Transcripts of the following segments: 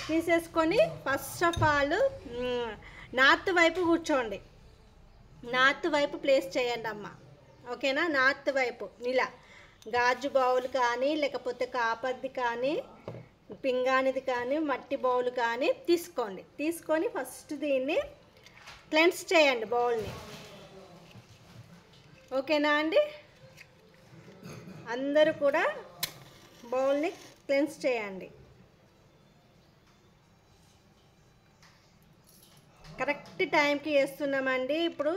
తీసేసుకొని first of all north వైపు కూర్చోండి. నార్త్ వైపు ప్లేస్ చేయండి అమ్మ. ఓకేనా? నార్త్ వైపు ఇలా గాజు బౌల్ కానీ లేకపోతే కాపర్ది కానీ పింగాణిది కానీ మట్టి బౌల్ కానీ తీసుకోండి. తీసుకొని ఫస్ట్ దీన్ని క్లెన్స్ చేయండి బౌల్ని. ఓకేనా అండి? అందరూ కూడా బౌల్ని క్లెన్స్ చేయండి. కరెక్ట్ టైంకి చేస్తున్నామండి. ఇప్పుడు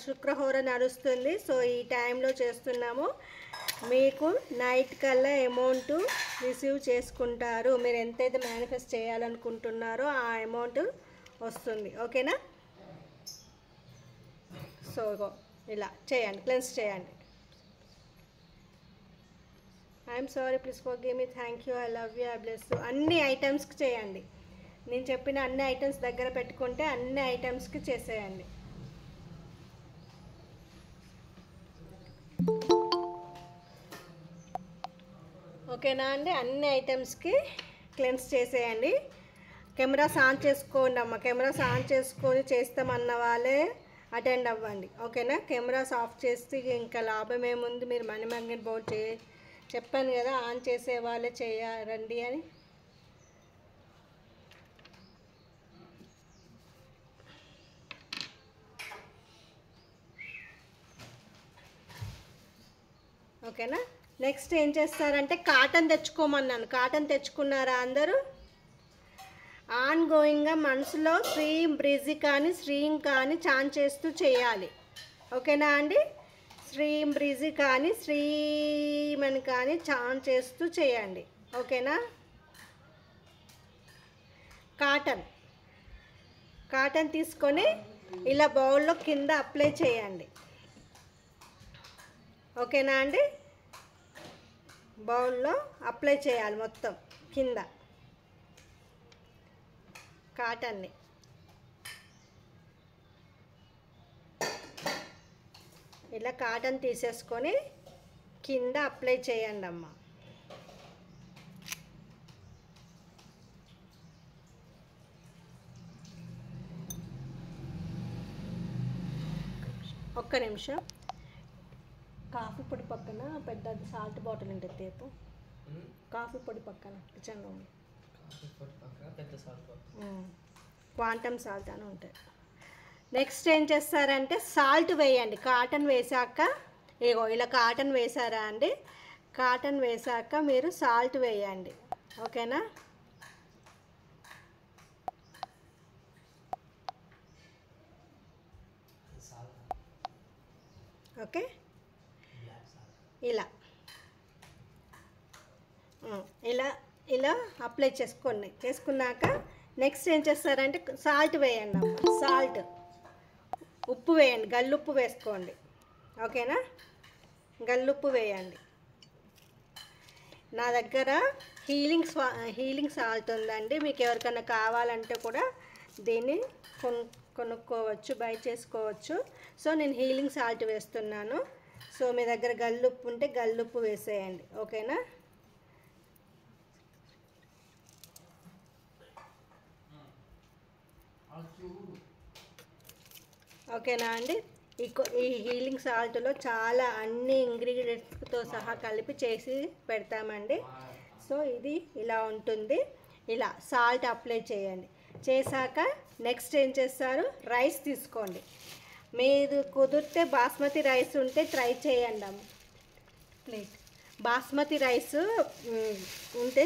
శుక్రహోర నడుస్తుంది. సో ఈ టైంలో చేస్తున్నాము. మీకు నైట్ కల్లా అమౌంట్ రిసీవ్ చేసుకుంటారు. మీరు ఎంతైతే మేనిఫెస్ట్ చేయాలనుకుంటున్నారో ఆ అమౌంట్ వస్తుంది. ఓకేనా? సో ఇలా చేయండి, క్లెన్స్ చేయండి. I'm sorry, please forgive me, thank you, I love you, I bless you. అన్ని ఐటమ్స్కి చేయండి. నేను చెప్పిన అన్ని ఐటమ్స్ దగ్గర పెట్టుకుంటే అన్ని ఐటమ్స్కి చేసేయండి. ఓకేనా అండి? అన్ని ఐటమ్స్కి క్లెన్స్ చేసేయండి. కెమెరాస్ ఆన్ చేసుకోండి అమ్మ. కెమెరాస్ ఆన్ చేసుకొని చేస్తామన్న వాళ్ళే అటెండ్ అవ్వండి. ఓకేనా? కెమెరాస్ ఆఫ్ చేస్తే ఇంకా లాభం ఏముంది? మీరు మనీ మ్యాగ్నెట్ బోర్డ్ చెప్పాను కదా, ఆన్ చేసే వాళ్ళే చేయాలండి అని. ఓకేనా? నెక్స్ట్ ఏం చేస్తారంటే కాటన్ తెచ్చుకోమన్నాను. కాటన్ తెచ్చుకున్నారా అందరూ? ఆన్ గోయింగ్గా మనసులో శ్రీం బ్రిజి కానీ శ్రీం కానీ చాన్ చేస్తూ చేయాలి. ఓకేనా అండి? శ్రీం బ్రిజి కానీ శ్రీమని కానీ చాన్ చేస్తూ చేయండి. ఓకేనా? కాటన్ తీసుకొని ఇలా బౌల్లో కింద అప్లై చేయండి. ఓకేనా అండి? బౌల్లో అప్లై చేయాలి మొత్తం కింద కాటన్ని. ఇలా కాటన్ తీసేసుకొని కింద అప్లై చేయండి అమ్మ. ఒక్క నిమిషం. కాఫీ పొడి పక్కన పెద్ద సాల్ట్ బాటిల్ ఉంటుంది తేపు. కాఫీ పొడి పక్కన కిచెన్లో క్వాంటమ్ సాల్ట్ అని ఉంటుంది. నెక్స్ట్ ఏం చేస్తారంటే సాల్ట్ వేయండి. కాటన్ వేసాక ఇగో ఇలా కాటన్ వేసారా అండి? కాటన్ వేసాక మీరు సాల్ట్ వేయండి. ఓకేనా? ఓకే, ఇలా ఇలా ఇలా అప్లై చేసుకోండి. చేసుకున్నాక నెక్స్ట్ ఏం చేస్తారంటే సాల్ట్ వేయండి అమ్మ. సాల్ట్, ఉప్పు వేయండి. గల్లుప్పు వేసుకోండి. ఓకేనా? గల్లుప్పు వేయండి. నా దగ్గర హీలింగ్ సాల్ట్ ఉందండి. మీకు ఎవరికైనా కావాలంటే కూడా దీన్ని కొనుక్కోవచ్చు, బై చేసుకోవచ్చు. సో నేను హీలింగ్ సాల్ట్ వేస్తున్నాను. సో మీ దగ్గర గల్లుప్పు ఉంటే గల్లుప్పు వేసేయండి. ఓకేనా? ఓకేనా అండి? ఈ హీలింగ్ సాల్ట్లో చాలా అన్ని ఇంగ్రీడియంట్స్తో సహా కలిపి చేసి పెడతామండి. సో ఇది ఇలా ఉంటుంది. ఇలా సాల్ట్ అప్లై చేయండి. చేశాక నెక్స్ట్ ఏం చేస్తారు? రైస్ తీసుకోండి. మీరు కుదిరితే బాస్మతి రైస్ ఉంటే ట్రై చేయండి అమ్మ. ప్లేట్ బాస్మతి రైస్ ఉంటే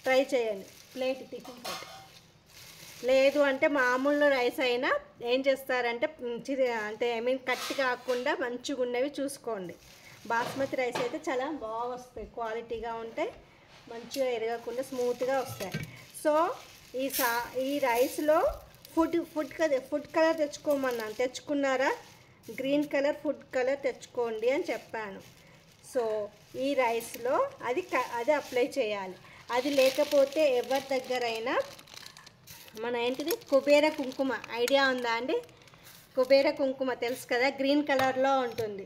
ట్రై చేయండి. Plate tiffin plate. లేదు అంటే మామూలు రైస్ అయినా ఏం చేస్తారంటే అంటే కట్టి కాకుండా మంచిగా ఉన్నవి చూసుకోండి. బాస్మతి రైస్ అయితే చాలా బాగా వస్తాయి, క్వాలిటీగా ఉంటాయి, మంచిగా ఎరగకుండా స్మూత్గా వస్తాయి. సో ఈ రైస్లో ఫుడ్ కలర్ తెచ్చుకోమన్నాను. తెచ్చుకున్నారా? గ్రీన్ కలర్ ఫుడ్ కలర్ తెచ్చుకోండి అని చెప్పాను. సో ఈ రైస్లో అది అప్లై చేయాలి. అది లేకపోతే ఎవరి దగ్గరైనా మన ఏంటిది కుబేర కుంకుమ ఐడియా ఉందా అండి? కుబేర కుంకుమ తెలుసు కదా, గ్రీన్ కలర్లో ఉంటుంది.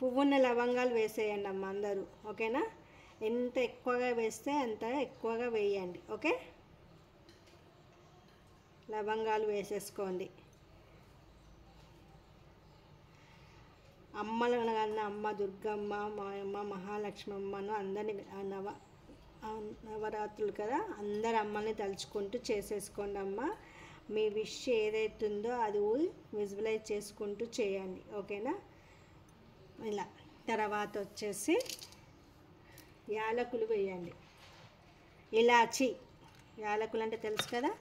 పువ్వున్న లవంగాలు వేసేయండి అమ్మ అందరూ, ఓకేనా? ఎంత ఎక్కువగా వేస్తే అంత ఎక్కువగా వేయండి, ఓకే? లవంగాలు వేసేసుకోండి. అమ్మలను కన్నా అమ్మ దుర్గమ్మ, మాయమ్మ, మహాలక్ష్మమ్మను అందరిని నవరాత్రులు కదా, అందరు అమ్మని తలుచుకుంటూ చేసేసుకోండి అమ్మ. మీ విష్ ఏదైతుందో అది విజువలైజ్ చేసుకుంటూ చేయండి, ఓకేనా? ఇలా తర్వాత వచ్చేసి యాలకులు వేయండి. ఇలాచీ, యాలకులు అంటే తెలుసు కదా,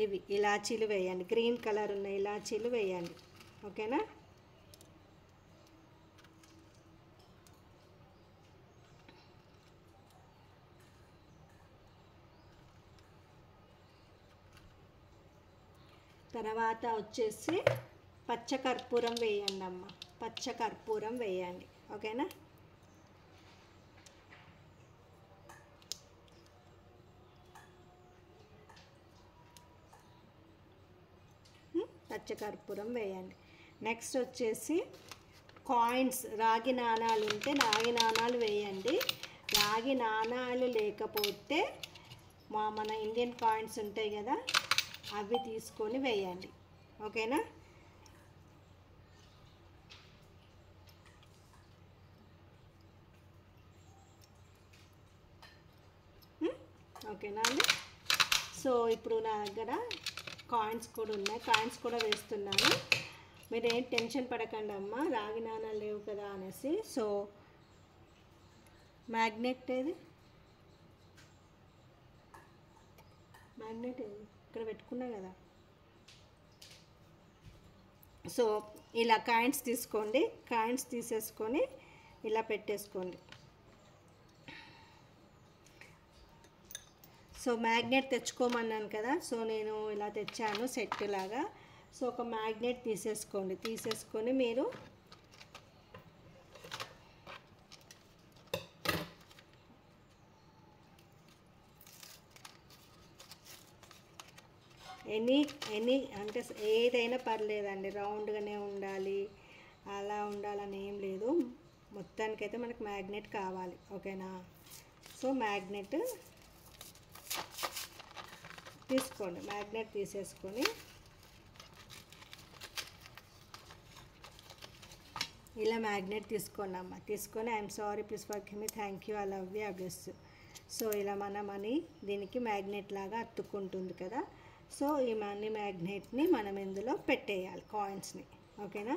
ఇవి ఇలాచీలు వేయండి. గ్రీన్ కలర్ ఉన్న ఇలాచీలు వేయండి, ఓకేనా? తర్వాత వచ్చేసి పచ్చకర్పూరం వేయండి అమ్మ, పచ్చకర్పూరం వేయండి, ఓకేనా? పచ్చకర్పూరం వేయండి. నెక్స్ట్ వచ్చేసి కాయిన్స్, రాగి నాణాలు ఉంటే రాగి నాణాలు వేయండి. రాగి నాణాలు లేకపోతే మన ఇండియన్ కాయిన్స్ ఉంటాయి కదా, అవి తీసుకొని వేయండి, ఓకేనా? ఓకేనా అండి? సో ఇప్పుడు నా దగ్గర కాయిన్స్ కూడా ఉన్నాయి, కాయిన్స్ కూడా వేస్తున్నాను. మీరేం టెన్షన్ పడకండి అమ్మ, రాగి నాణాలు లేవు కదా అనేసి. సో మ్యాగ్నెట్ ఏది, మ్యాగ్నెట్ ఏది, ఇక్కడ పెట్టుకున్నా కదా. సో ఇలా కాయిన్స్ తీసుకోండి, కాయిన్స్ తీసేసుకొని ఇలా పెట్టేసుకోండి. సో మ్యాగ్నెట్ తెచ్చుకోమన్నాను కదా, సో నేను ఇలా తెచ్చాను సెట్ లాగా. సో ఒక మ్యాగ్నెట్ తీసేసుకోండి, తీసేసుకొని మీరు ఎనీ అంటే ఏదైనా పర్లేదండి, రౌండ్గానే ఉండాలి, అలా ఉండాలని ఏం లేదు. మొత్తానికైతే మనకు మ్యాగ్నెట్ కావాలి, ఓకేనా? సో మ్యాగ్నెట్ తీసుకోండి, మ్యాగ్నెట్ తీసేసుకొని ఇలా మ్యాగ్నెట్ తీసుకోండి అమ్మ. తీసుకొని I'm sorry, please forgive me, thank you, I love you, I bless you. So ఇలా మన మనీ దీనికి మ్యాగ్నెట్ లాగా అతుక్కుంటుంది కదా. సో ఈ మనీ మ్యాగ్నెట్ని మనం ఇందులో పెట్టేయాలి, కాయిన్స్ని, ఓకేనా?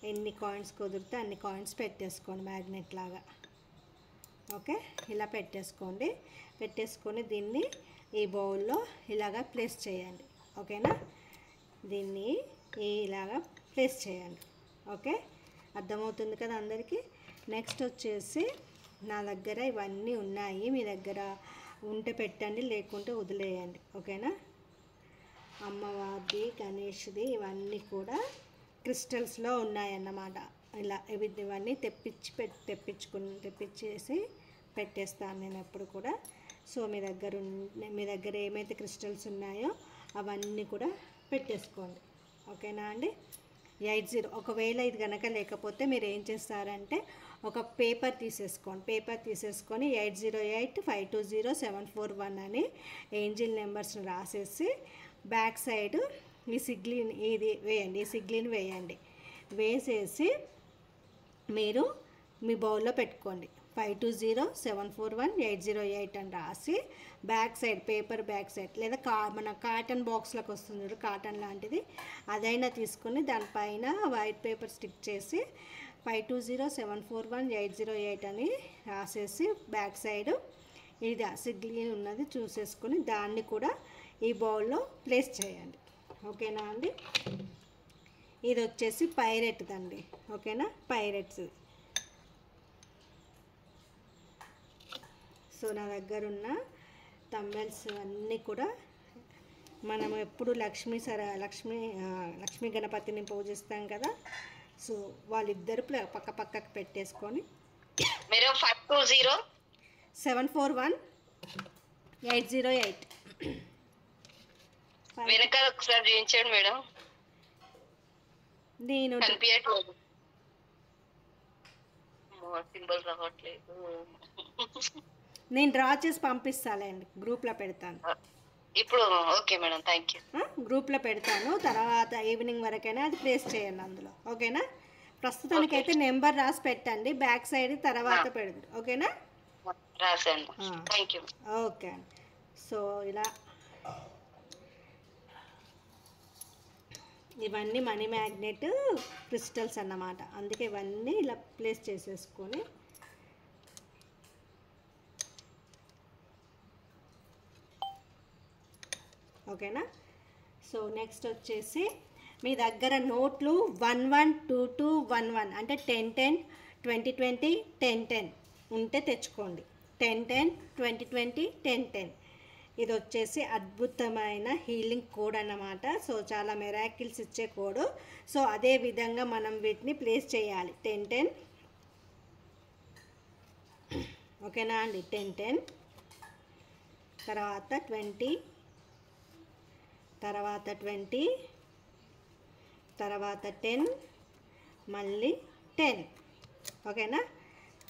ఎన్ని కాయిన్స్ కుదిరితే అన్ని కాయిన్స్ పెట్టేసుకోండి మ్యాగ్నెట్ లాగా, ఓకే? ఇలా పెట్టేసుకోండి. పెట్టేసుకొని దీన్ని ఈ బౌల్లో ఇలాగా ప్లేస్ చేయండి, ఓకేనా? దీన్ని ఇలాగా ప్లేస్ చేయండి, ఓకే? అర్థమవుతుంది కదా అందరికీ? నెక్స్ట్ వచ్చేసి నా దగ్గర ఇవన్నీ ఉన్నాయి, మీ దగ్గర ఉంటే పెట్టండి, లేకుంటే వదిలేయండి, ఓకేనా? అమ్మవారిది, గణేష్ది ఇవన్నీ కూడా క్రిస్టల్స్లో ఉన్నాయన్నమాట. ఇలా ఇవన్నీ తెప్పించేసి పెట్టేస్తాను నేను ఎప్పుడు కూడా. సో మీ దగ్గర ఏమైతే క్రిస్టల్స్ ఉన్నాయో అవన్నీ కూడా పెట్టేసుకోండి, ఓకేనా అండి? 80, ఒకవేళ ఇది కనుక లేకపోతే మీరు ఏం చేస్తారంటే ఒక పేపర్ తీసేసుకొని 8085207441 అని ఏంజిల్ నెంబర్స్ని రాసేసి బ్యాక్ సైడ్ ఈ సిగ్లిన్ ఇది వేయండి, ఈ సిగ్లిన్ వేయండి. వేసేసి మీరు మీ బౌల్లో పెట్టుకోండి. 5207418088 అని రాసి back side, paper back side, లేదా మన కాటన్ బాక్స్లకు వస్తుంది, కాటన్ లాంటిది అదైనా తీసుకొని దానిపైన వైట్ పేపర్ స్టిక్ చేసి 5207418088 అని రాసేసి బ్యాక్ సైడ్ ఇది సిగ్లిన్ ఉన్నది చూసేసుకొని దాన్ని కూడా ఈ బౌల్లో ప్లేస్ చేయండి, ఓకేనా అండి? ఇది వచ్చేసి పైరెట్ది అండి, ఓకేనా? పైరెట్స్. సో నా దగ్గర ఉన్న తంబెల్స్ అన్నీ కూడా మనం ఎప్పుడు లక్ష్మీ గణపతిని పూజిస్తాం కదా. సో వాళ్ళిద్దరు పక్కకు పెట్టేసుకొని 5207418088 వెనకాల ఒకసారి చూపించండి మేడం. నేను సింబల్ రావట్లేదు. నేను డ్రా చేసి పంపిస్తాలేండి, గ్రూప్లో పెడతాను. ఇప్పుడు ఓకే మేడం, థ్యాంక్ యూ. గ్రూప్లో పెడతాను, తర్వాత ఈవినింగ్ వరకైనా అది ప్లేస్ చేయండి అందులో. ఓకేనా? ప్రస్తుతానికైతే నెంబర్ రాసి పెట్టండి, బ్యాక్ సైడ్ తర్వాత పెడండి. ఓకేనా? రాశాను. Thank you. ఓకే అండి. సో ఇలా ఇవన్నీ మనీ మ్యాగ్నెట్ క్రిస్టల్స్ అన్నమాట, అందుకే ఇవన్నీ ఇలా ప్లేస్ చేసేసుకొని ఓకేనా. సో నెక్స్ట్ వచ్చేసి మీ దగ్గర నోట్లు 112211 అంటే 1010 2020 1010 ఉంటే తెచ్చుకోండి. 1010 2020 1010 ఇది వచ్చేసి అద్భుతమైన హీలింగ్ కోడ్ అన్నమాట. సో చాలా మెరాకిల్స్ ఇచ్చే కోడ్. సో అదే విధంగా మనం వీటిని ప్లేస్ చేయాలి. 1010 ఓకేనా అండి. 1010 తర్వాత 20 తర్వాత 20 తర్వాత 10 మళ్ళీ 10 ఓకేనా.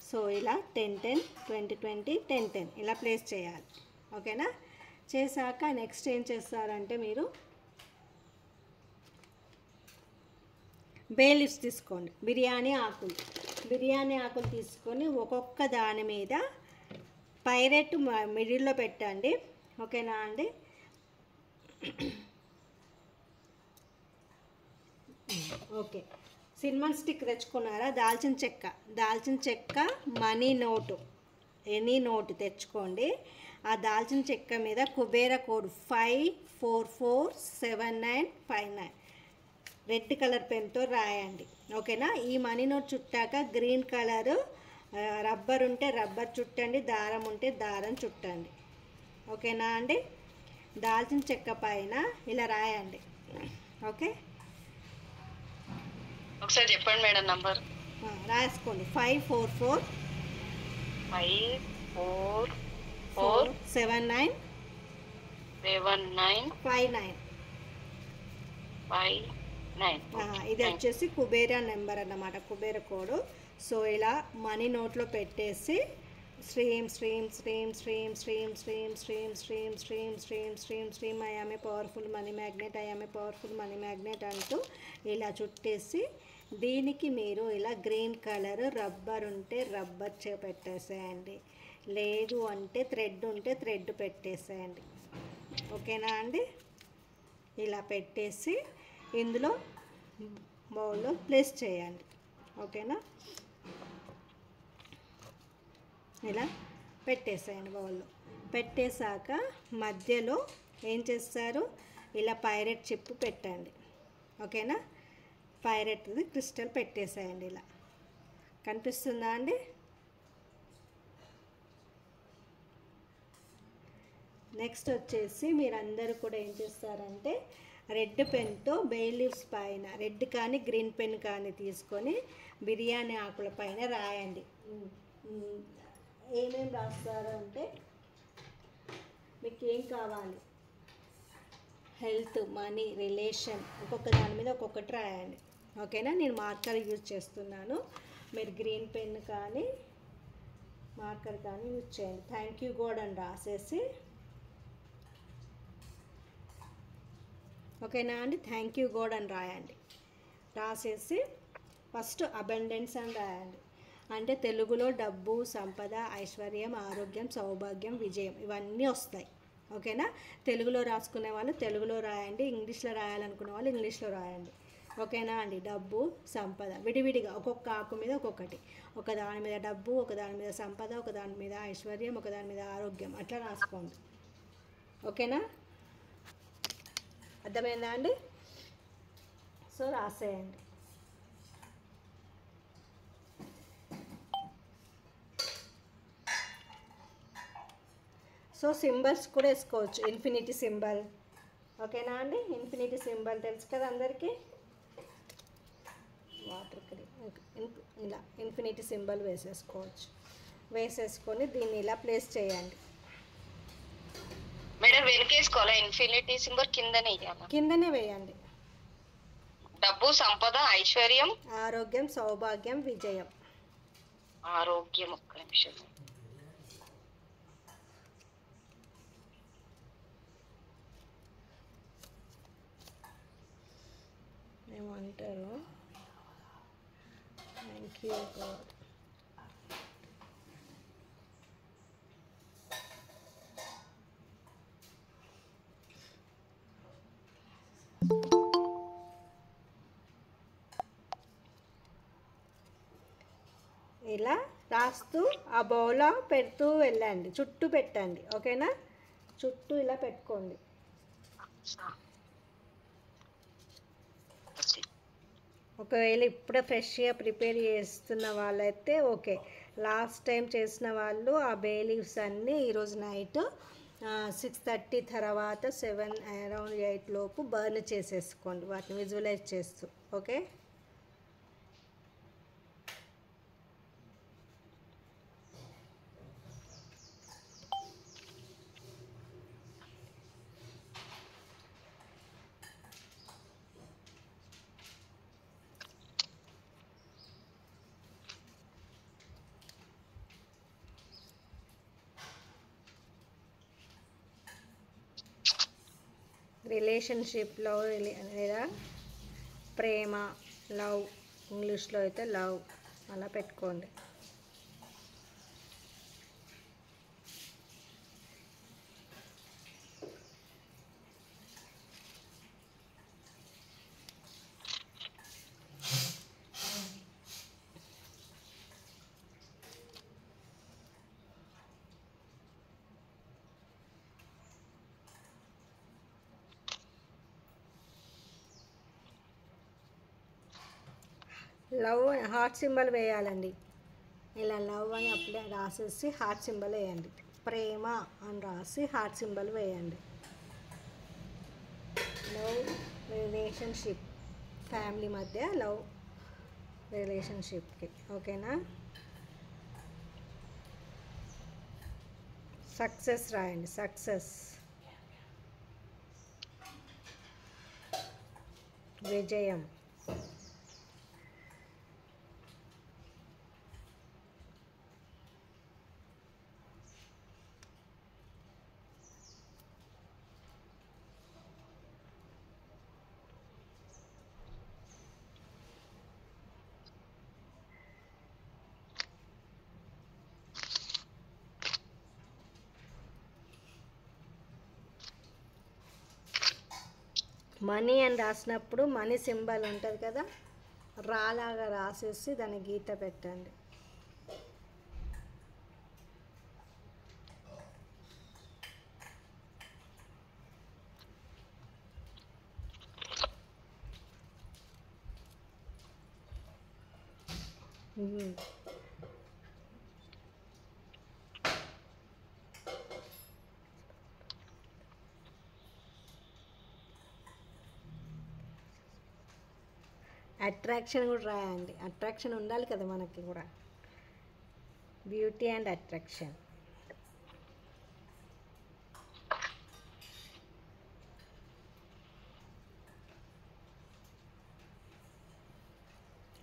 సో ఇలా 1010 2020 1010 ఇలా ప్లేస్ చేయాలి. ఓకేనా. చేశాక నెక్స్ట్ ఏం చేస్తారంటే మీరు బే లీవ్స్ తీసుకోండి, బిర్యానీ ఆకులు తీసుకొని ఒక్కొక్క దాని మీద పైరెట్ మిడిల్లో పెట్టండి. ఓకేనా అండి. ఓకే, సినిమన్ స్టిక్ తెచ్చుకున్నారా? దాల్చిన చెక్క మనీ నోటు, ఎనీ నోటు తెచ్చుకోండి. ఆ దాల్చిన చెక్క మీద కుబేర కోడ్ 544759 రెడ్ కలర్ పెన్తో రాయండి. ఓకేనా. ఈ మనీ నోట్ చుట్టాక గ్రీన్ కలరు రబ్బర్ ఉంటే రబ్బర్ చుట్టండి, దారం ఉంటే దారం చుట్టండి. ఓకేనా అండి. దాల్చిన చెక్క పైన ఇలా రాయండి. ఓకే, ఒకసారి చెప్పండి మేడం నంబర్. రాసుకోండి. 54475959. ఇది వచ్చేసి కుబేరా నెంబర్ అన్నమాట, కుబేర కోడ్. సో ఇలా మనీ నోట్లో పెట్టేసి శ్రీం శ్రీం శ్రీం శ్రీం శ్రీం శ్రీం శ్రీం శ్రీం శ్రీం శ్రీం శ్రీం శ్రీం I am a powerful money magnet, I am a powerful money magnet అంటూ ఇలా చుట్టేసి దీనికి మీరు ఇలా గ్రీన్ కలర్ రబ్బర్ ఉంటే రబ్బర్ పెట్టేసేయండి, లేదు అంటే థ్రెడ్ ఉంటే థ్రెడ్ పెట్టేసేయండి. ఓకేనా అండి. ఇలా పెట్టేసి ఇందులో బౌల్లో ప్లేస్ చేయండి. ఓకేనా. ఇలా పెట్టేసేయండి. బౌల్లో పెట్టేశాక మధ్యలో ఏం చేస్తారు, ఇలా పైరెట్ చిప్ పెట్టండి. ఓకేనా. పైరెట్ది క్రిస్టల్ పెట్టేసేయండి. ఇలా కనిపిస్తుందా అండి. నెక్స్ట్ వచ్చేసి మీరందరూ కూడా ఏం చేస్తారంటే రెడ్ పెన్తో బే లీవ్స్ పైన రెడ్ కానీ గ్రీన్ పెన్ కానీ తీసుకొని బిర్యానీ ఆకుల పైన రాయండి. ఏమేమి రాస్తారు అంటే మీకు ఏం కావాలి, హెల్త్, మనీ, రిలేషన్, ఒక్కొక్క దాని మీద ఒక్కొక్కటి రాయండి. ఓకేనా. నేను మార్కర్ యూజ్ చేస్తున్నాను, మీరు గ్రీన్ పెన్ కానీ మార్కర్ కానీ యూజ్ చేయండి. థ్యాంక్ యూ గాడ్ అని రాసేసి ఓకేనా అండి. థ్యాంక్ యూ గాడ్ అని రాయండి. రాసేసి ఫస్ట్ అబండెన్స్ అని రాయండి. అంటే తెలుగులో డబ్బు, సంపద, ఐశ్వర్యం, ఆరోగ్యం, సౌభాగ్యం, విజయం ఇవన్నీ వస్తాయి. ఓకేనా. తెలుగులో రాసుకునే వాళ్ళు తెలుగులో రాయండి, ఇంగ్లీష్లో రాయాలనుకునే వాళ్ళు ఇంగ్లీష్లో రాయండి. ఓకేనా అండి. డబ్బు, సంపద విడివిడిగా ఒక్కొక్క ఆకు మీద ఒక్కొక్కటి, ఒక దాని మీద డబ్బు, ఒక దాని మీద సంపద, ఒక దాని మీద ఐశ్వర్యం, ఒక దాని మీద ఆరోగ్యం, అట్లా రాసుకోండి. ఓకేనా. అర్థమైందా అండి. సో రాసేయండి. సో సింబల్స్ కూడా వేసుకోవచ్చు, ఇన్ఫినిటీ సింబల్. ఓకేనా అండి. ఇన్ఫినిటీ సింబల్ తెలుసు కదా అందరికీ. వాటర్ ఇలా ఇన్ఫినిటీ సింబల్ వేసేసుకోవచ్చు. వేసేసుకొని దీన్ని ఇలా ప్లేస్ చేయండి. మేడం వెనకేసుకోవాలా? ఇన్ఫినిటీ సింబల్ కిందనే వేయండి. డబ్బు, సంపద, ఐశ్వర్యం, ఆరోగ్యం, సౌభాగ్యం, విజయం. ఆరోగ్యం ఒక్క నిమిషం. ఏమంటారు? Thank you God. ఇలా రాస్తూ ఆ బౌల్లో పెడుతూ వెళ్ళండి, చుట్టూ పెట్టండి. ఓకేనా? చుట్టూ ఇలా పెట్టుకోండి. ఒకవేళ ఇప్పుడే ఫ్రెష్గా ప్రిపేర్ చేస్తున్న వాళ్ళైతే ఓకే. లాస్ట్ టైం చేసిన వాళ్ళు ఆ బే లీవ్స్ అన్నీ ఈరోజు నైట్ 6:30 తర్వాత 7 అరౌండ్ 8 లోపు బర్న్ చేసేసుకోండి, వాటిని విజువలైజ్ చేస్తూ. ఓకే? రిలేషన్షిప్లో లేదా ప్రేమ, లవ్, ఇంగ్లీష్లో అయితే లవ్ అలా పెట్టుకోండి. లవ్ హార్ట్ సింబల్ వేయాలండి. ఇలా లవ్ అని అప్లై రాసేసి హార్ట్ సింబల్ వేయండి. ప్రేమ అని రాసి హార్ట్ సింబల్ వేయండి. లవ్ రిలేషన్షిప్, ఫ్యామిలీ మధ్య లవ్ రిలేషన్షిప్కి. ఓకేనా? సక్సెస్ రాయండి, సక్సెస్, విజయం. మనీ అని రాసినప్పుడు మనీ సింబల్ ఉంటుంది కదా, రాలాగా రాసేసి దాన్ని గీత పెట్టండి. అట్రాక్షన్ కూడా రాయండి. అట్రాక్షన్ ఉండాలి కదా మనకి కూడా. Beauty and attraction.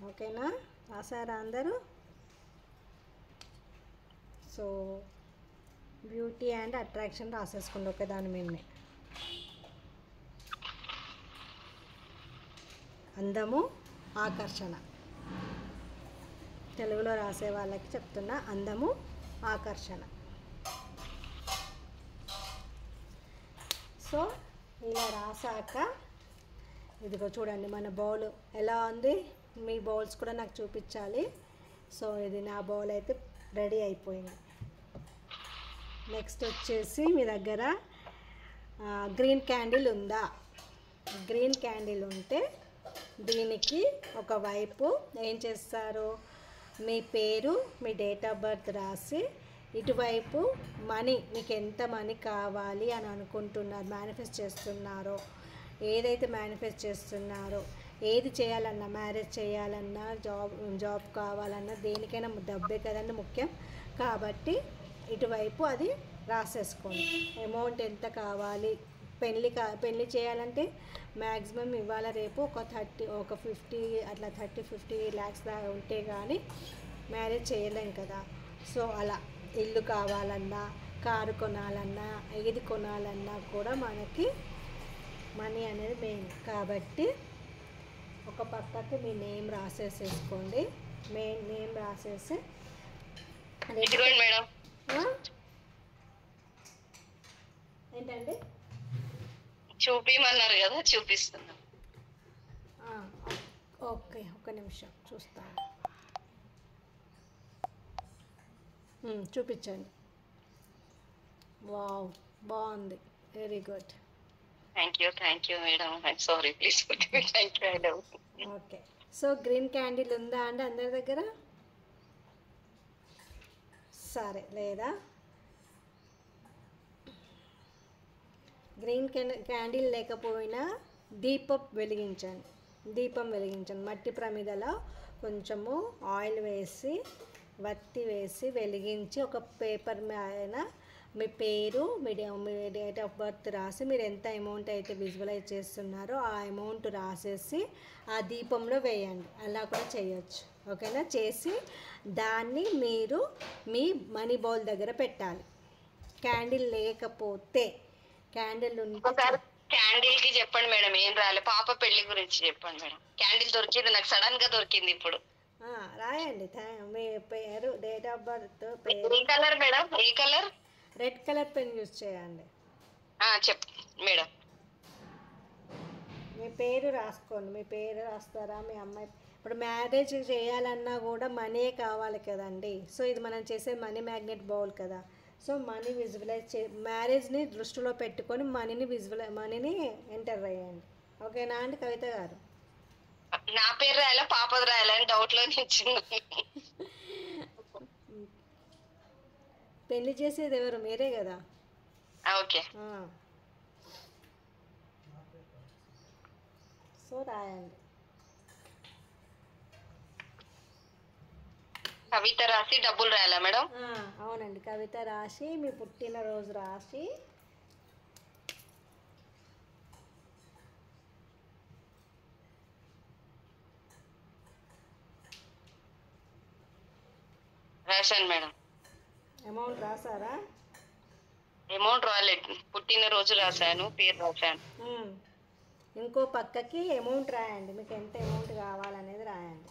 ఓకేనా? రాసారా అందరూ? సో బ్యూటీ అండ్ అట్రాక్షన్ రాసేసుకోండి ఒక దాని మీదనే. అందము, ఆకర్షణ. తెలుగులో రాసే వాళ్ళకి చెప్తున్నా, అందము, ఆకర్షణ. సో ఇలా రాసాక ఇదిగో చూడండి మన బౌల్ ఎలా ఉంది. మీ బౌల్స్ కూడా నాకు చూపించాలి. సో ఇది నా బౌల్ అయితే రెడీ అయిపోయింది. నెక్స్ట్ వచ్చేసి మీ దగ్గర గ్రీన్ క్యాండిల్ ఉందా? గ్రీన్ క్యాండిల్ ఉంటే దీనికి ఒకవైపు ఏం చేస్తారు, మీ పేరు, మీ డేట్ ఆఫ్ బర్త్ రాసి, ఇటువైపు మనీ, మీకు ఎంత మనీ కావాలి అని అనుకుంటున్నారు, మేనిఫెస్ట్ చేస్తున్నారో, ఏదైతే మేనిఫెస్ట్ చేస్తున్నారో, ఏది చేయాలన్నా, మ్యారేజ్ చేయాలన్నా, జాబ్ కావాలన్నా, దేనికైనా డబ్బే కదండి ముఖ్యం. కాబట్టి ఇటువైపు అది రాసేసుకోండి. అమౌంట్ ఎంత కావాలి, పెళ్ళి చేయాలంటే మ్యాక్సిమం ఇవాళ రేపు ఒక 50 అట్లా 30-50 lakhs దాకా ఉంటే కానీ మ్యారేజ్ చేయలేం కదా. సో అలా ఇల్లు కావాలన్నా, కారు కొనాలన్నా, ఏది కొనాలన్నా కూడా మనకి మనీ అనేది మెయిన్. కాబట్టి ఒక పక్కకి మీ నేమ్ రాసేసేసుకోండి. మెయిన్ నేమ్ రాసేసి ఇదిగోండి మేడం. ఆ? ఏంటండి? చూపిమన్నారు కదా, చూపిస్తున్నా. ఆ, ఓకే, ఒక్క నిమిషం చూస్తాను. చూపించండి. వావ్, బాగుంది, very good. Thank you madam. I'm sorry, please thank you. I love. Okay, so green candle ఉందా అండి అందరి దగ్గర? సరే, లేదా గ్రీన్ క్యాండిల్ లేకపోయినా దీపం వెలిగించండి. మట్టి ప్రమిదలో కొంచెము ఆయిల్ వేసి, వత్తి వేసి వెలిగించి, ఒక పేపర్ మీద మీ పేరు, మీ డేట్ ఆఫ్ బర్త్ రాసి, మీరు ఎంత అమౌంట్ అయితే విజువలైజ్ చేస్తున్నారో ఆ అమౌంట్ రాసేసి ఆ దీపంలో వేయండి. అలా కూడా చేయొచ్చు. ఓకేనా? చేసి దాన్ని మీరు మీ మనీ బౌల్ దగ్గర పెట్టాలి. క్యాండిల్ లేకపోతే, క్యాండిల్ ఉంటే ఒకసారి క్యాండిల్ కి చెప్పండి మేడం, ఏం రాలే. పాప పెళ్లి గురించి చెప్పండి మేడం. క్యాండిల్ దొరికింది నాకు, సడన్ గా దొరికింది ఇప్పుడు. రాయండి. మీ పేరు, డేట్ ఆఫ్ బర్త్, ఏ పేరు. Colour madam? ఏ colour? Red colour pen use చేయండి. చెప్ మేడం. మీ పేరు రాసుకోండి. మీ పేరు రాస్తారా? మీ అమ్మాయి ఇప్పుడు మ్యారేజ్ చేయాలన్నా కూడా మనీ కావాలి కదండి. సో ఇది మనం చేసే మనీ మ్యాగ్నెట్ బౌల్ కదా. సో మనీ విజువలైజ్ మ్యారేజ్ని దృష్టిలో పెట్టుకొని మనీని ఎంటర్ అయ్యండి. ఓకేనా అండి కవిత గారు? నా పేరు రాయాలా, పాపది రాయాలా అని డౌట్ లో నిల్చున్నా. పెళ్లి చేసేది ఎవరు? మీరే కదా. ఓకే. సో రాయండి. కవిత రాసి డబ్బులు రాయాలా మేడం? అవునండి, కవిత రాసి, మీ పుట్టినరోజు రాసి, రాశాను మేడం. అమౌంట్ రాసారా? అమౌంట్ రాలేదు, పుట్టినరోజు రాశాను, పేరు రాశాను. ఇంకో పక్కకి అమౌంట్ రాయండి. మీకు ఎంత అమౌంట్ కావాలనేది రాయండి.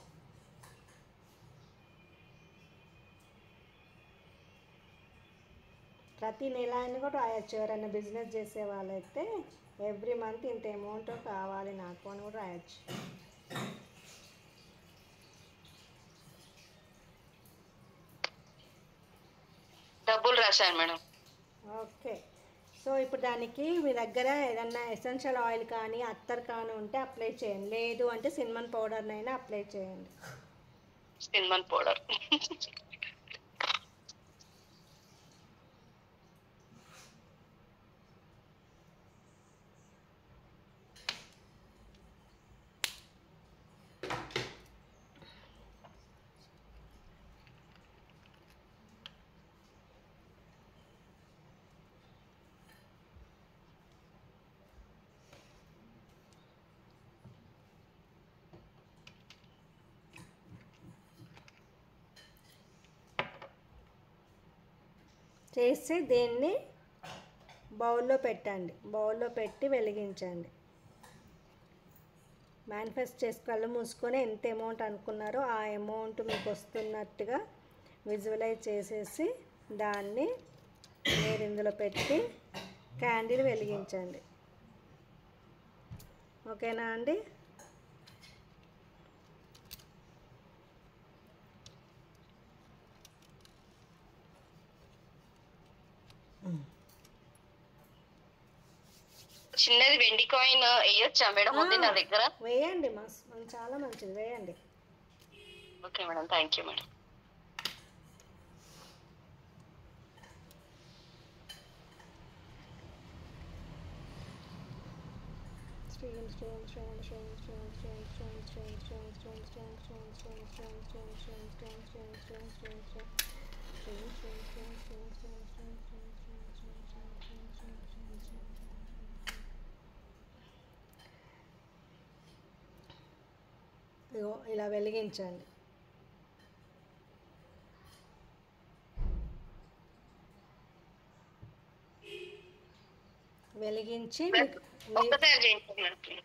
ప్రతి నెల అని కూడా రాయొచ్చు. ఎవరైనా బిజినెస్ చేసే వాళ్ళైతే ఎవ్రీ మంత్ ఇంత అమౌంట్ కావాలి నాకు అని కూడా రాయొచ్చు. డబ్బులు రాశాను మేడం. ఓకే, సో ఇప్పుడు దానికి మీ దగ్గర ఏదన్నా ఎసెన్షియల్ ఆయిల్ కానీ అత్తర్ కానీ ఉంటే అప్లై చేయండి. లేదు అంటే సిన్నమన్ పౌడర్నైనా అప్లై చేయండి. Cinnamon powder. చేసి దీన్ని బౌల్లో పెట్టండి. బౌల్లో పెట్టి వెలిగించండి. మేనిఫెస్ట్ చేసి కళ్ళు మూసుకొని ఎంత అమౌంట్ అనుకున్నారో ఆ అమౌంట్ మీకు వస్తున్నట్టుగా విజువలైజ్ చేసేసి దాన్ని మీరు ఇందులో పెట్టి క్యాండిల్ వెలిగించండి. ఓకేనా అండి? చిన్నది వెండి కాయిన్ వేయొచ్చా మేడం? ఉంది నా దగ్గర. వేయండి, చాలా మంచిది, వేయండి. Okay madam, thank you madam. ఇలా వెలిగించండి. వెలిగించి మీకు ఒక్కసారి చేయించండి మేడం.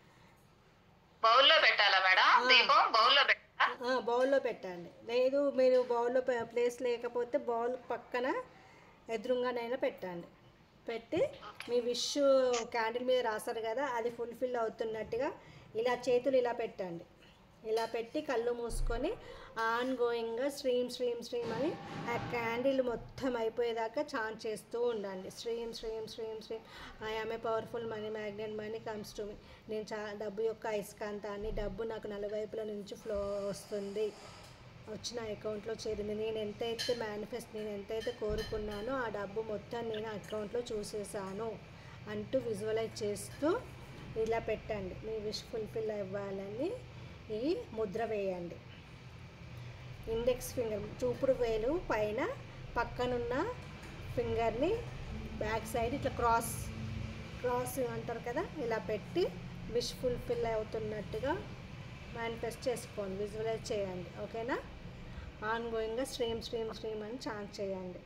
బౌల్లో పెట్టాలా మేడం దీపం? బౌల్లో పెట్టాలా? బౌల్లో పెట్టండి. లేదు మీరు బౌల్లో ప్లేస్ లేకపోతే బౌల్ పక్కన ఎదురుగానైనా పెట్టండి. పెట్టి మీ విష్ క్యాండిల్ మీద రాస్తారు కదా, అది ఫుల్ఫిల్ అవుతున్నట్టుగా ఇలా చేతులు ఇలా పెట్టండి. ఇలా పెట్టి కళ్ళు మూసుకొని ఆన్ గోయింగ్గా స్ట్రీమ్ స్ట్రీమ్ స్ట్రీమ్ అని ఆ క్యాండిల్ మొత్తం అయిపోయేదాకా చాంట్ చేస్తూ ఉండండి. స్ట్రీమ్ స్ట్రీమ్ స్ట్రీమ్ స్ట్రీమ్ I am a powerful money magnet, money comes to me. నేను డబ్బు యొక్క అయస్కాంతాన్ని, డబ్బు నాకు నలువైపుల నుంచి ఫ్లో వస్తుంది, వచ్చిన అకౌంట్లో చేరింది. నేను ఎంతైతే కోరుకున్నానో ఆ డబ్బు మొత్తం నేను అకౌంట్లో చూసేసాను అంటూ విజువలైజ్ చేస్తూ ఇలా పెట్టండి. మీ విష్ ఫుల్ఫిల్ అవ్వాలని ఈ ముద్ర వేయండి. ఇండెక్స్ ఫింగర్ చూపుడు వేలు పైన పక్కనున్న ఫింగర్ని బ్యాక్ సైడ్ ఇట్లా క్రాస్ అంటారు కదా, ఇలా పెట్టి విష్ ఫుల్ఫిల్ అవుతున్నట్టుగా మేనిఫెస్ట్ చేసుకోండి, విజువలైజ్ చేయండి. ఓకేనా? ఆన్ గోయింగ్గా స్ట్రీమ్ స్ట్రీమ్ స్ట్రీమ్ అని చాంట్ చేయండి.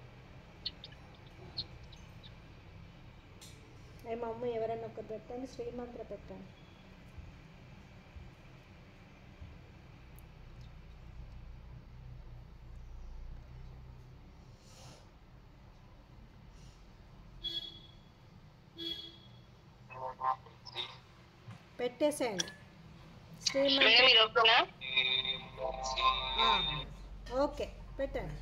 మా అమ్మ ఎవరైనా ఒకటి పెట్టండి, శ్రీమంత్ర పెట్టండి. పెట్టేసేయండి మేడం ఇది ఓకేనా? ఓకే పెట్టండి.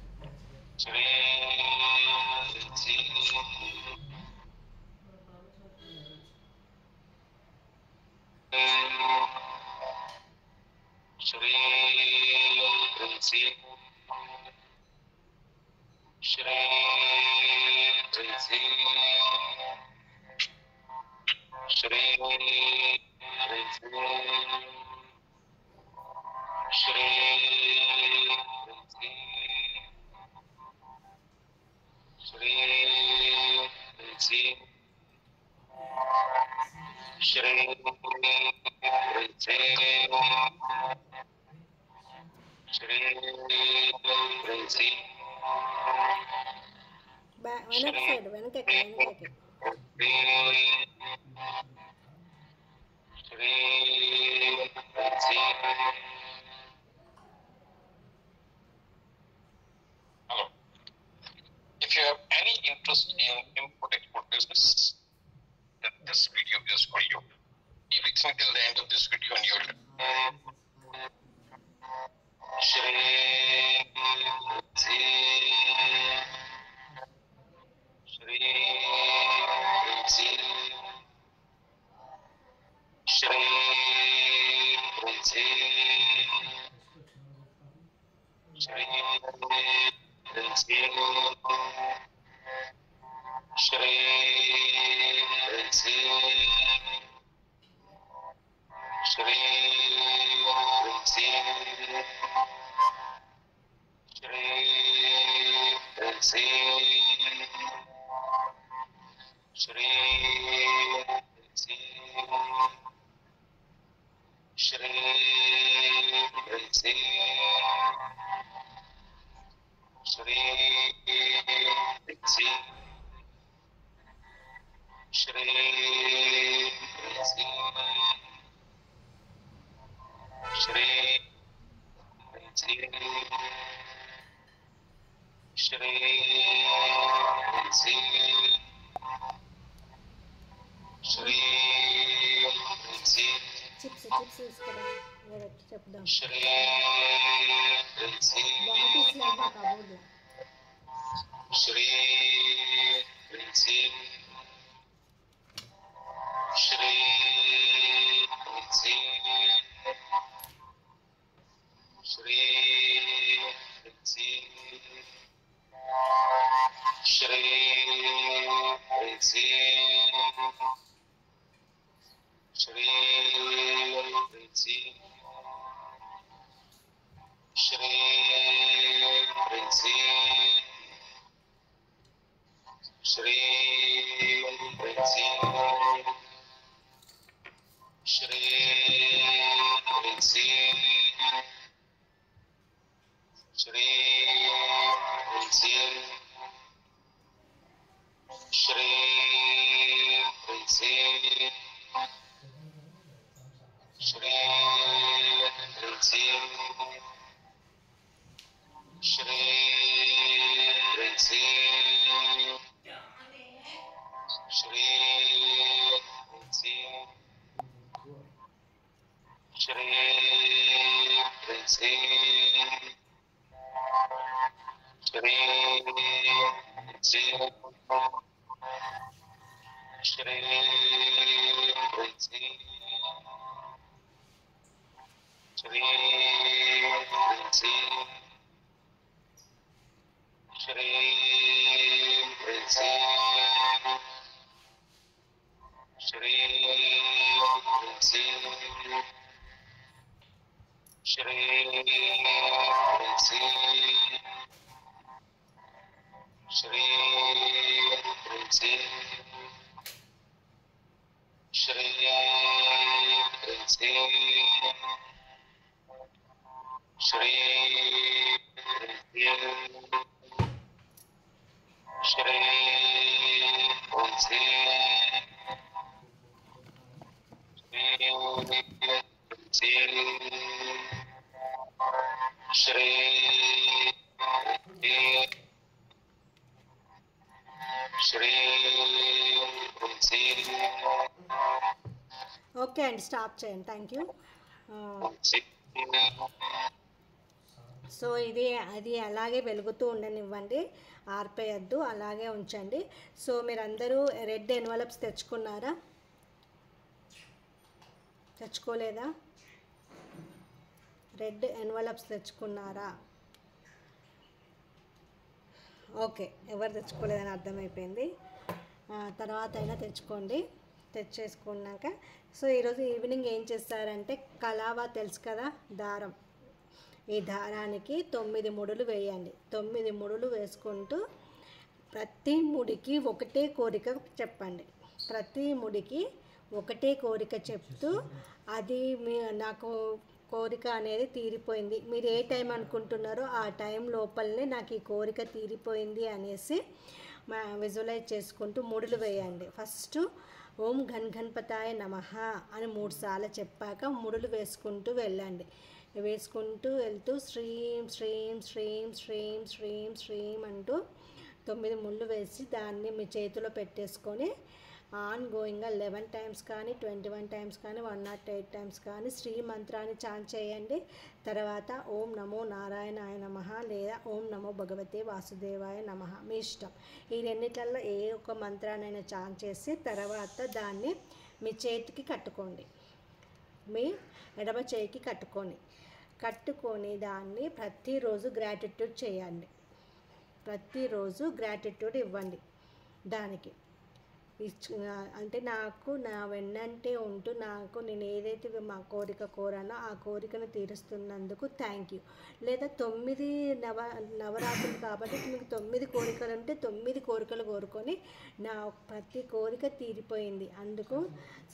వెనక సైడ్ వెనకకి Hello. If you have any interest in import-export business, then this video is for you. Keep listening till the end of this video and you'll chips తీసుకురా చెప్దాం. బాటిల్స్ లేదా కబోర్డ్లో Shri Shri Shri Shri Shri Shri Shri Shri Shri Shri Shri Shri okay అండి, stop చేయండి. Thank you. So ఇది అది అలాగే వెలుగుతూ ఉండనివ్వండి, ఆర్పేయద్దు, అలాగే ఉంచండి. సో మీరందరూ రెడ్ ఎన్వలప్స్ తెచ్చుకున్నారా? తెచ్చుకోలేదా? రెడ్ ఎన్వలప్స్ తెచ్చుకున్నారా? ఓకే, ఎవరు తెచ్చుకోలేదని అర్థమైపోయింది. తర్వాత అయినా తెచ్చుకోండి. తెచ్చేసుకున్నాక సో ఈరోజు ఈవినింగ్ ఏం చేస్తారంటే, కలావా తెలుసు కదా, దారం. ఈ దారానికి 9 ముడులు వేయండి. 9 ముడులు వేసుకుంటూ ప్రతి ముడికి ఒకటే కోరిక చెప్పండి. ప్రతి ముడికి ఒకటే కోరిక చెప్తూ, అది నాకు కోరిక అనేది తీరిపోయింది, మీరు ఏ టైం అనుకుంటున్నారో ఆ టైం లోపలనే నాకు ఈ కోరిక తీరిపోయింది అనేసి విజువలైజ్ చేసుకుంటూ ముడులు వేయండి. ఫస్ట్ ఓం ఘన్ గణపతాయ నమః అని 3 సార్లు చెప్పాక ముడులు వేసుకుంటూ వెళ్ళండి. వేసుకుంటూ వెళ్తూ శ్రీం శ్రీం శ్రీం శ్రీం శ్రీం శ్రీం అంటూ 9 ముళ్ళు వేసి దాన్ని మీ చేతిలో పెట్టేసుకొని ఆన్ గోయింగ్గా 11 టైమ్స్ కానీ 21 టైమ్స్ కానీ 108 టైమ్స్ కానీ శ్రీ మంత్రాన్ని చాంట్ చేయండి. తర్వాత ఓం నమో నారాయణాయ నమః లేదా ఓం నమో భగవతే వాసుదేవాయ నమః, మీ ఇష్టం. ఈ రెండిట్లలో ఏ ఒక్క మంత్రాన్నైనా చాంట్ చేసి తర్వాత దాన్ని మీ చేతికి కట్టుకోండి. మీ ఎడమ చేయికి కట్టుకొని దాన్ని ప్రతిరోజు గ్రాటిట్యూడ్ చేయండి. ప్రతిరోజు గ్రాటిట్యూడ్ ఇవ్వండి దానికి. అంటే నాకు నా వెన్నంటే ఉంటూ నాకు నేను ఏదైతే మా కోరిక కోరానో ఆ కోరికను తీరుస్తున్నందుకు థ్యాంక్ యూ. లేదా 9 నవరాత్రులు కాబట్టి మీకు 9 కోరికలు ఉంటే 9 కోరికలు కోరుకొని నా ప్రతి కోరిక తీరిపోయింది, అందుకు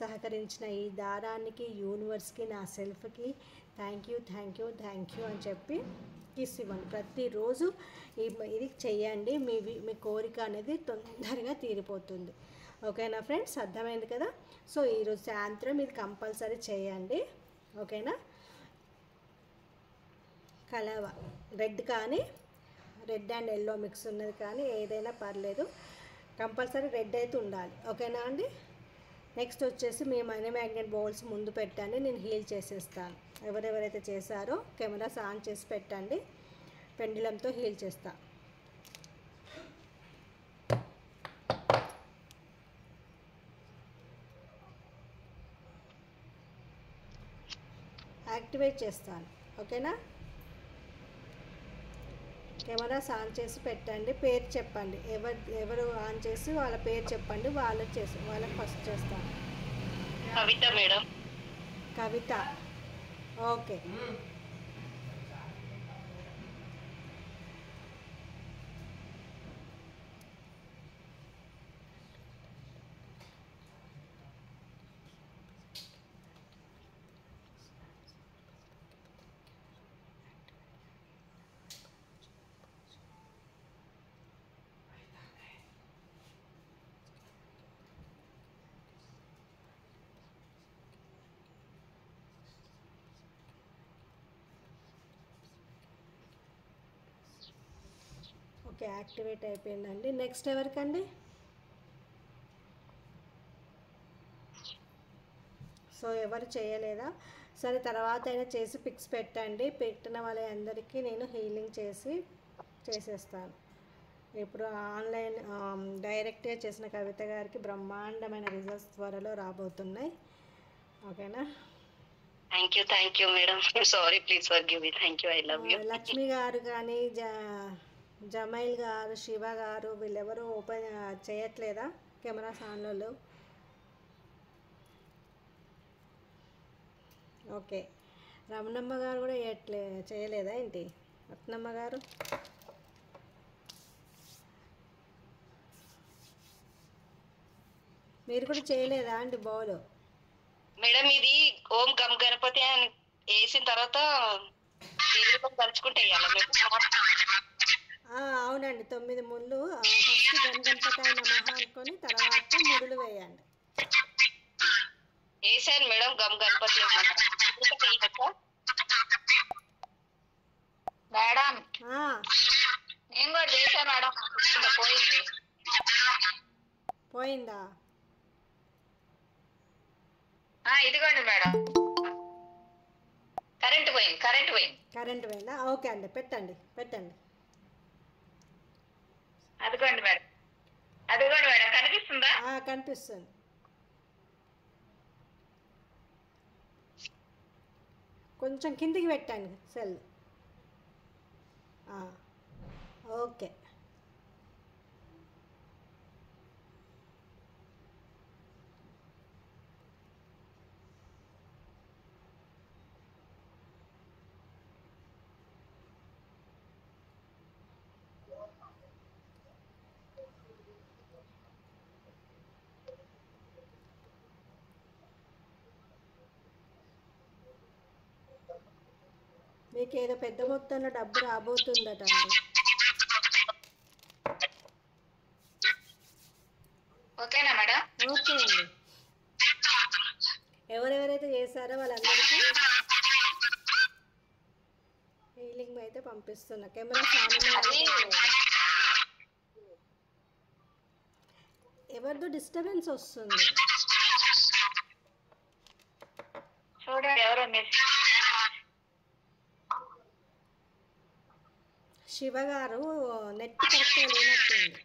సహకరించిన ఈ దారానికి, యూనివర్స్కి, నా సెల్ఫ్కి thank you thank you thank you అని చెప్పి కిస్ ఇవ్వండి. ప్రతిరోజు ఇది చెయ్యండి. మీ కోరిక అనేది తొందరగా తీరిపోతుంది. ఓకేనా ఫ్రెండ్స్, అర్థమైంది కదా? సో ఈరోజు సాయంత్రం ఇది కంపల్సరీ చేయండి. ఓకేనా? కలవ రెడ్ కానీ రెడ్ అండ్ ఎల్లో మిక్స్ ఉన్నది కానీ ఏదైనా పర్లేదు, కంపల్సరీ రెడ్ అయితే ఉండాలి. ఓకేనా అండి? నెక్స్ట్ వచ్చేసి మీ మనీ మ్యాగ్నెట్ బౌల్స్ ముందు పెట్టండి, నేను హీల్ చేసేస్తాను. ఎవరెవరైతే చేశారో కెమెరాస్ ఆన్ చేసి పెట్టండి, పెండిలంతో హీల్ చేస్తా. యాక్టివేట్ చేస్తాను. ఓకేనా? కెమెరాస్ ఆన్ చేసి పెట్టండి, పేరు చెప్పండి. ఎవరు ఆన్ చేసి వాళ్ళ పేరు చెప్పండి, వాళ్ళకి ఫస్ట్ చేస్తాను. కవిత మేడం. కవిత, ఓకే. ఓకే, యాక్టివేట్ అయిపోయిందండి. నెక్స్ట్ ఎవరికండి? సో ఎవరు చేయలేదా? సరే తర్వాత అయినా చేసి పిక్స్ పెట్టండి, పెట్టిన వాళ్ళందరికీ నేను హీలింగ్ చేసేస్తాను. ఇప్పుడు ఆన్లైన్ డైరెక్ట్గా చేసిన కవిత గారికి బ్రహ్మాండమైన రిజల్ట్స్ త్వరలో రాబోతున్నాయి. ఓకేనా? Thank you madam. Sorry, please forgive me. Thank you, I love you. Lakshmi గారు కానీ జమైల్ గారు, శివ గారు వీళ్ళెవరు ఓపెన్ చేయట్లేదా కెమెరాస్ ఆన్లో? ఓకే. రమణమ్మ గారు కూడా చేయలేదా ఏంటి? రత్నమ్మ గారు మీరు కూడా చేయలేదా అండి బౌలు? మేడం ఇది ఓం గం గణపతి అని వేసిన తర్వాత తలుచుకుంటే వేయాలా మేడం? అవునండి, 9 ముళ్ళు. ఫస్ట్ గణపతాయ నమః అనుకొని తర్వాత ముడులు వేయండి. వేసాను మేడం, గం గణపతి మేడం. నేను కూడా చేశాను మేడం, పోయింది. పోయిందా? ఇదిగోండి మేడం, కరెంట్ పోయిందా? ఓకే అండి, పెట్టండి. అదిగోండి మేడం, కనిపిస్తుందా? కనిపిస్తుంది. కొంచెం కిందికి పెట్టండి సెల్. ఓకే. మీకు ఏదో పెద్ద మొత్తంలో డబ్బు రాబోతుందట అండి. ఓకేనా మేడం? ఓకే అండి. ఎవరెవరైతే చేశారో వాళ్ళందరికీ హీలింగ్ అయితే పంపిస్తున్నా. కెమెరా ఎవరిదో డిస్టర్బెన్స్ వస్తుంది. చూడండి ఎవరో శివ గారు నెట్ కరెక్ట్గా లేనట్టుంది.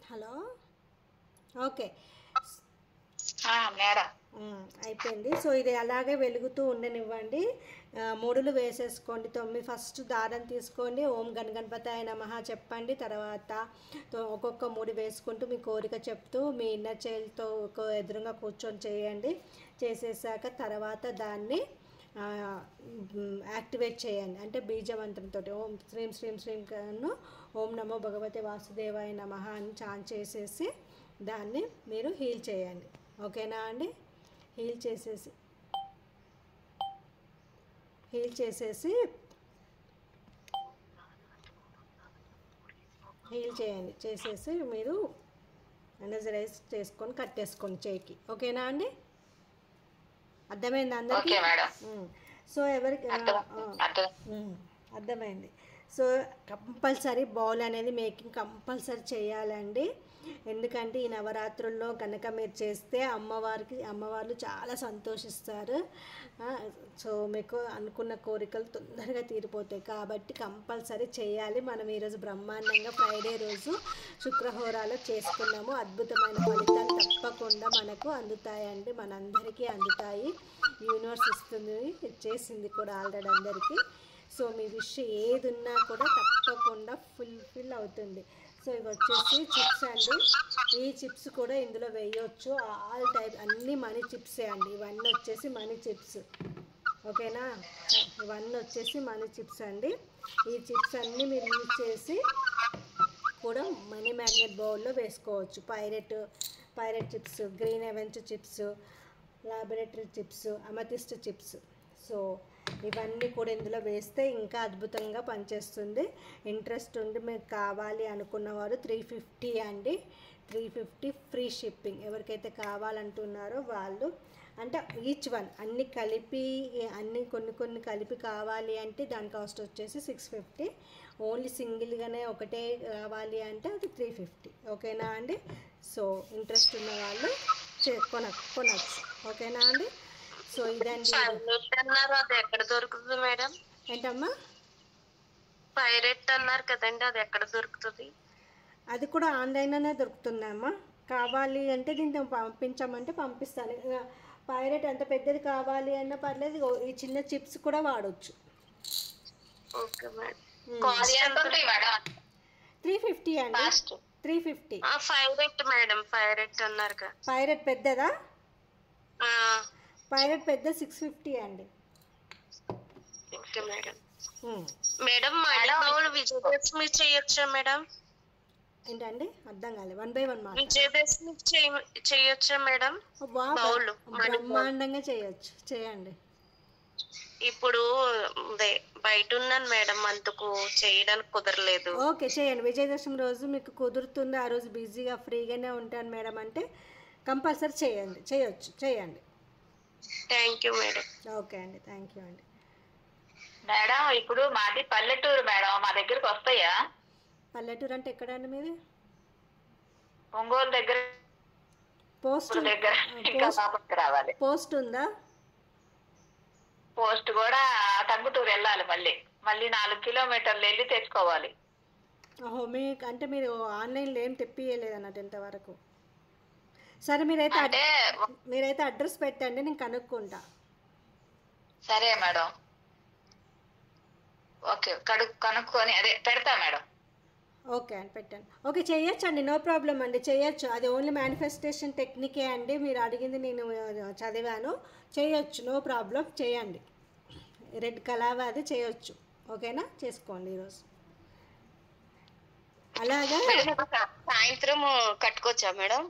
హలో, ఓకే మేడం, అయిపోయింది. సో ఇది అలాగే వెలుగుతూ ఉండనివ్వండి. ముడులు వేసేసుకోండి. ఫస్ట్ దారం తీసుకోండి, ఓం గణపతాయ నమః చెప్పండి. తర్వాత ఒక్కొక్క ముడి వేసుకుంటూ మీ కోరిక చెప్తూ మీ ఇన్నర్ చైల్డ్తో ఎదురుగా కూర్చొని చేయండి. చేసేసాక తర్వాత దాన్ని యాక్టివేట్ చేయండి. అంటే బీజమంత్రంతో ఓం శ్రీం శ్రీం శ్రీం కన్ను ఓం నమో భగవతే వాసుదేవాయ నమః అని చాంట్ చేసేసి దాన్ని మీరు హీల్ చేయండి. ఓకేనా అండి? హీల్ చేయండి. చేసేసి మీరు ఎనర్జరైజ్ చేసుకొని కట్టేసుకోండి చేయికి. ఓకేనా అండి? అర్థమైంది అందరికీ? సో ఎవరికి అర్థమైంది. సో కంపల్సరీ బౌల్ అనేది మేకింగ్ కంపల్సరీ చేయాలండి. ఎందుకంటే ఈ నవరాత్రుల్లో కనుక మీరు చేస్తే అమ్మవార్లు చాలా సంతోషిస్తారు. సో మీకు అనుకున్న కోరికలు తొందరగా తీరిపోతాయి కాబట్టి కంపల్సరీ చేయాలి. మనం ఈరోజు బ్రహ్మాండంగా ఫ్రైడే రోజు శుక్రహోరాలో చేసుకున్నాము. అద్భుతమైన ఫలితాలు తప్పకుండా మనకు అందుతాయండి, మనందరికీ అందుతాయి. యూనివర్స్ ఇచ్చేసింది కూడా ఆల్రెడీ అందరికీ. సో మీ విష్ ఏది ఉన్నా కూడా తప్పకుండా ఫుల్ఫిల్ అవుతుంది. సో ఇవి వచ్చేసి చిప్స్ అండి. ఈ చిప్స్ కూడా ఇందులో వేయవచ్చు. ఆల్ టైప్ అన్నీ మనీ చిప్సే అండి. ఇవన్నీ వచ్చేసి మనీ చిప్స్. ఓకేనా? ఇవన్నీ వచ్చేసి మనీ చిప్స్ అండి. ఈ చిప్స్ అన్నీ మీరు యూజ్ చేసి కూడా మనీ మ్యాగ్నెట్ బౌల్లో వేసుకోవచ్చు. పైరెట్ చిప్స్, గ్రీన్ ఎవెంచ్ chips, laboratory chips, amethyst chips. So ఇవన్నీ కూడా ఇందులో వేస్తే ఇంకా అద్భుతంగా పనిచేస్తుంది. ఇంట్రెస్ట్ ఉండి మీకు కావాలి అనుకున్నవారు 350 అండి. 350 ఫ్రీ షిప్పింగ్. ఎవరికైతే కావాలంటున్నారో వాళ్ళు, అంటే ఈచ్ వన్ అన్నీ కలిపి కొన్ని కలిపి కావాలి అంటే దాని కాస్ట్ వచ్చేసి 650. ఓన్లీ సింగిల్గానే ఒకటే కావాలి అంటే అది 350. ఓకేనా అండి? సో ఇంట్రెస్ట్ ఉన్న వాళ్ళు కొనచ్చు. ఓకేనా అండి? సో ఇదండి. పైరెట్ అన్నారు, అది ఎక్కడ దొరుకుతుంది మేడం? ఏంటమ్మా? పైరెట్ అన్నారు కదండి, అది ఎక్కడ దొరుకుతుంది? అది కూడా ఆన్లైన్లోనే దొరుకుతుందమ్మా. కావాలి అంటే దీంతో పంపించమంటే పంపిస్తాను. పైరెట్ ఎంత పెద్దది కావాలి అన్నా పర్లేదు. ఇగో ఈ చిన్న చిప్స్ కూడా వాడచ్చు. Okay madam. ఉమ్. కాస్ట్ ఎంత? మేడం 350 అండి. కాస్ట్ 350. పైరెట్ మేడం, పైరెట్ అన్నారుగా. పైరెట్ పెద్దదా? ఆ, పైరెట్ పెద్ద 650 అండి. Okay madam. ఉమ్. మేడం మణిబౌల్ విజయదశమి చేయొచ్చా మేడం? ఏంటండి? అర్థం కాలేదు. 1 by 1 మాట. విజయదశమి చేయొచ్చా మేడం? బౌల్ బ్రహ్మాండంగా చేయొచ్చు. చేయండి. ఇప్పుడు బయట ఉన్నాను మేడం, అందుకు చేయడానికి కుదరలేదు. ఓకే, చేయండి. విజయదశమి రోజు మీకు కుదురుతుంది, ఆ రోజు బిజీగా ఫ్రీగానే ఉంటాను మేడం అంటే కంపల్సరీ చేయండి. Thank you madam. ఓకే అండి, థ్యాంక్ యూ అండి. మేడం ఇప్పుడు మాది పల్లెటూరు మేడం, మా దగ్గరకు వస్తాయా? పల్లెటూరు అంటే ఎక్కడండి మీది? ఒంగోలు దగ్గర పోస్ట్ దగ్గర ఇంకా కాపుకి రావాలి. పోస్ట్ ఉందా? పోస్ట్ కూడా టంగుటూరు వెళ్ళాలి, మళ్ళీ 4 కిలోమీటర్లు వెళ్ళి తెచ్చుకోవాలి. ఓహో, మీకు అంటే మీరు ఆన్లైన్లో ఏం తెప్పియలేదు అన్నట్టు ఇంతవరకు. సరే, అంటే మీరైతే అడ్రస్ పెట్టండి, నేను కనుక్కుంటా. సరే మేడం, ఓకే. కనుక్కొని అదే పెడతా మేడం. ఓకే అండి, పెట్టండి. ఓకే, చేయొచ్చండి, నో ప్రాబ్లం అండి, చేయొచ్చు. అది ఓన్లీ మేనిఫెస్టేషన్ టెక్నికే అండి. మీరు అడిగింది నేను చదివాను. చేయొచ్చు, నో ప్రాబ్లం, చేయండి. రెడ్ కలావా అది చేయొచ్చు. ఓకేనా? చేసుకోండి ఈరోజు. అలాగా సాయంత్రం కట్టుకోవచ్చా మేడం?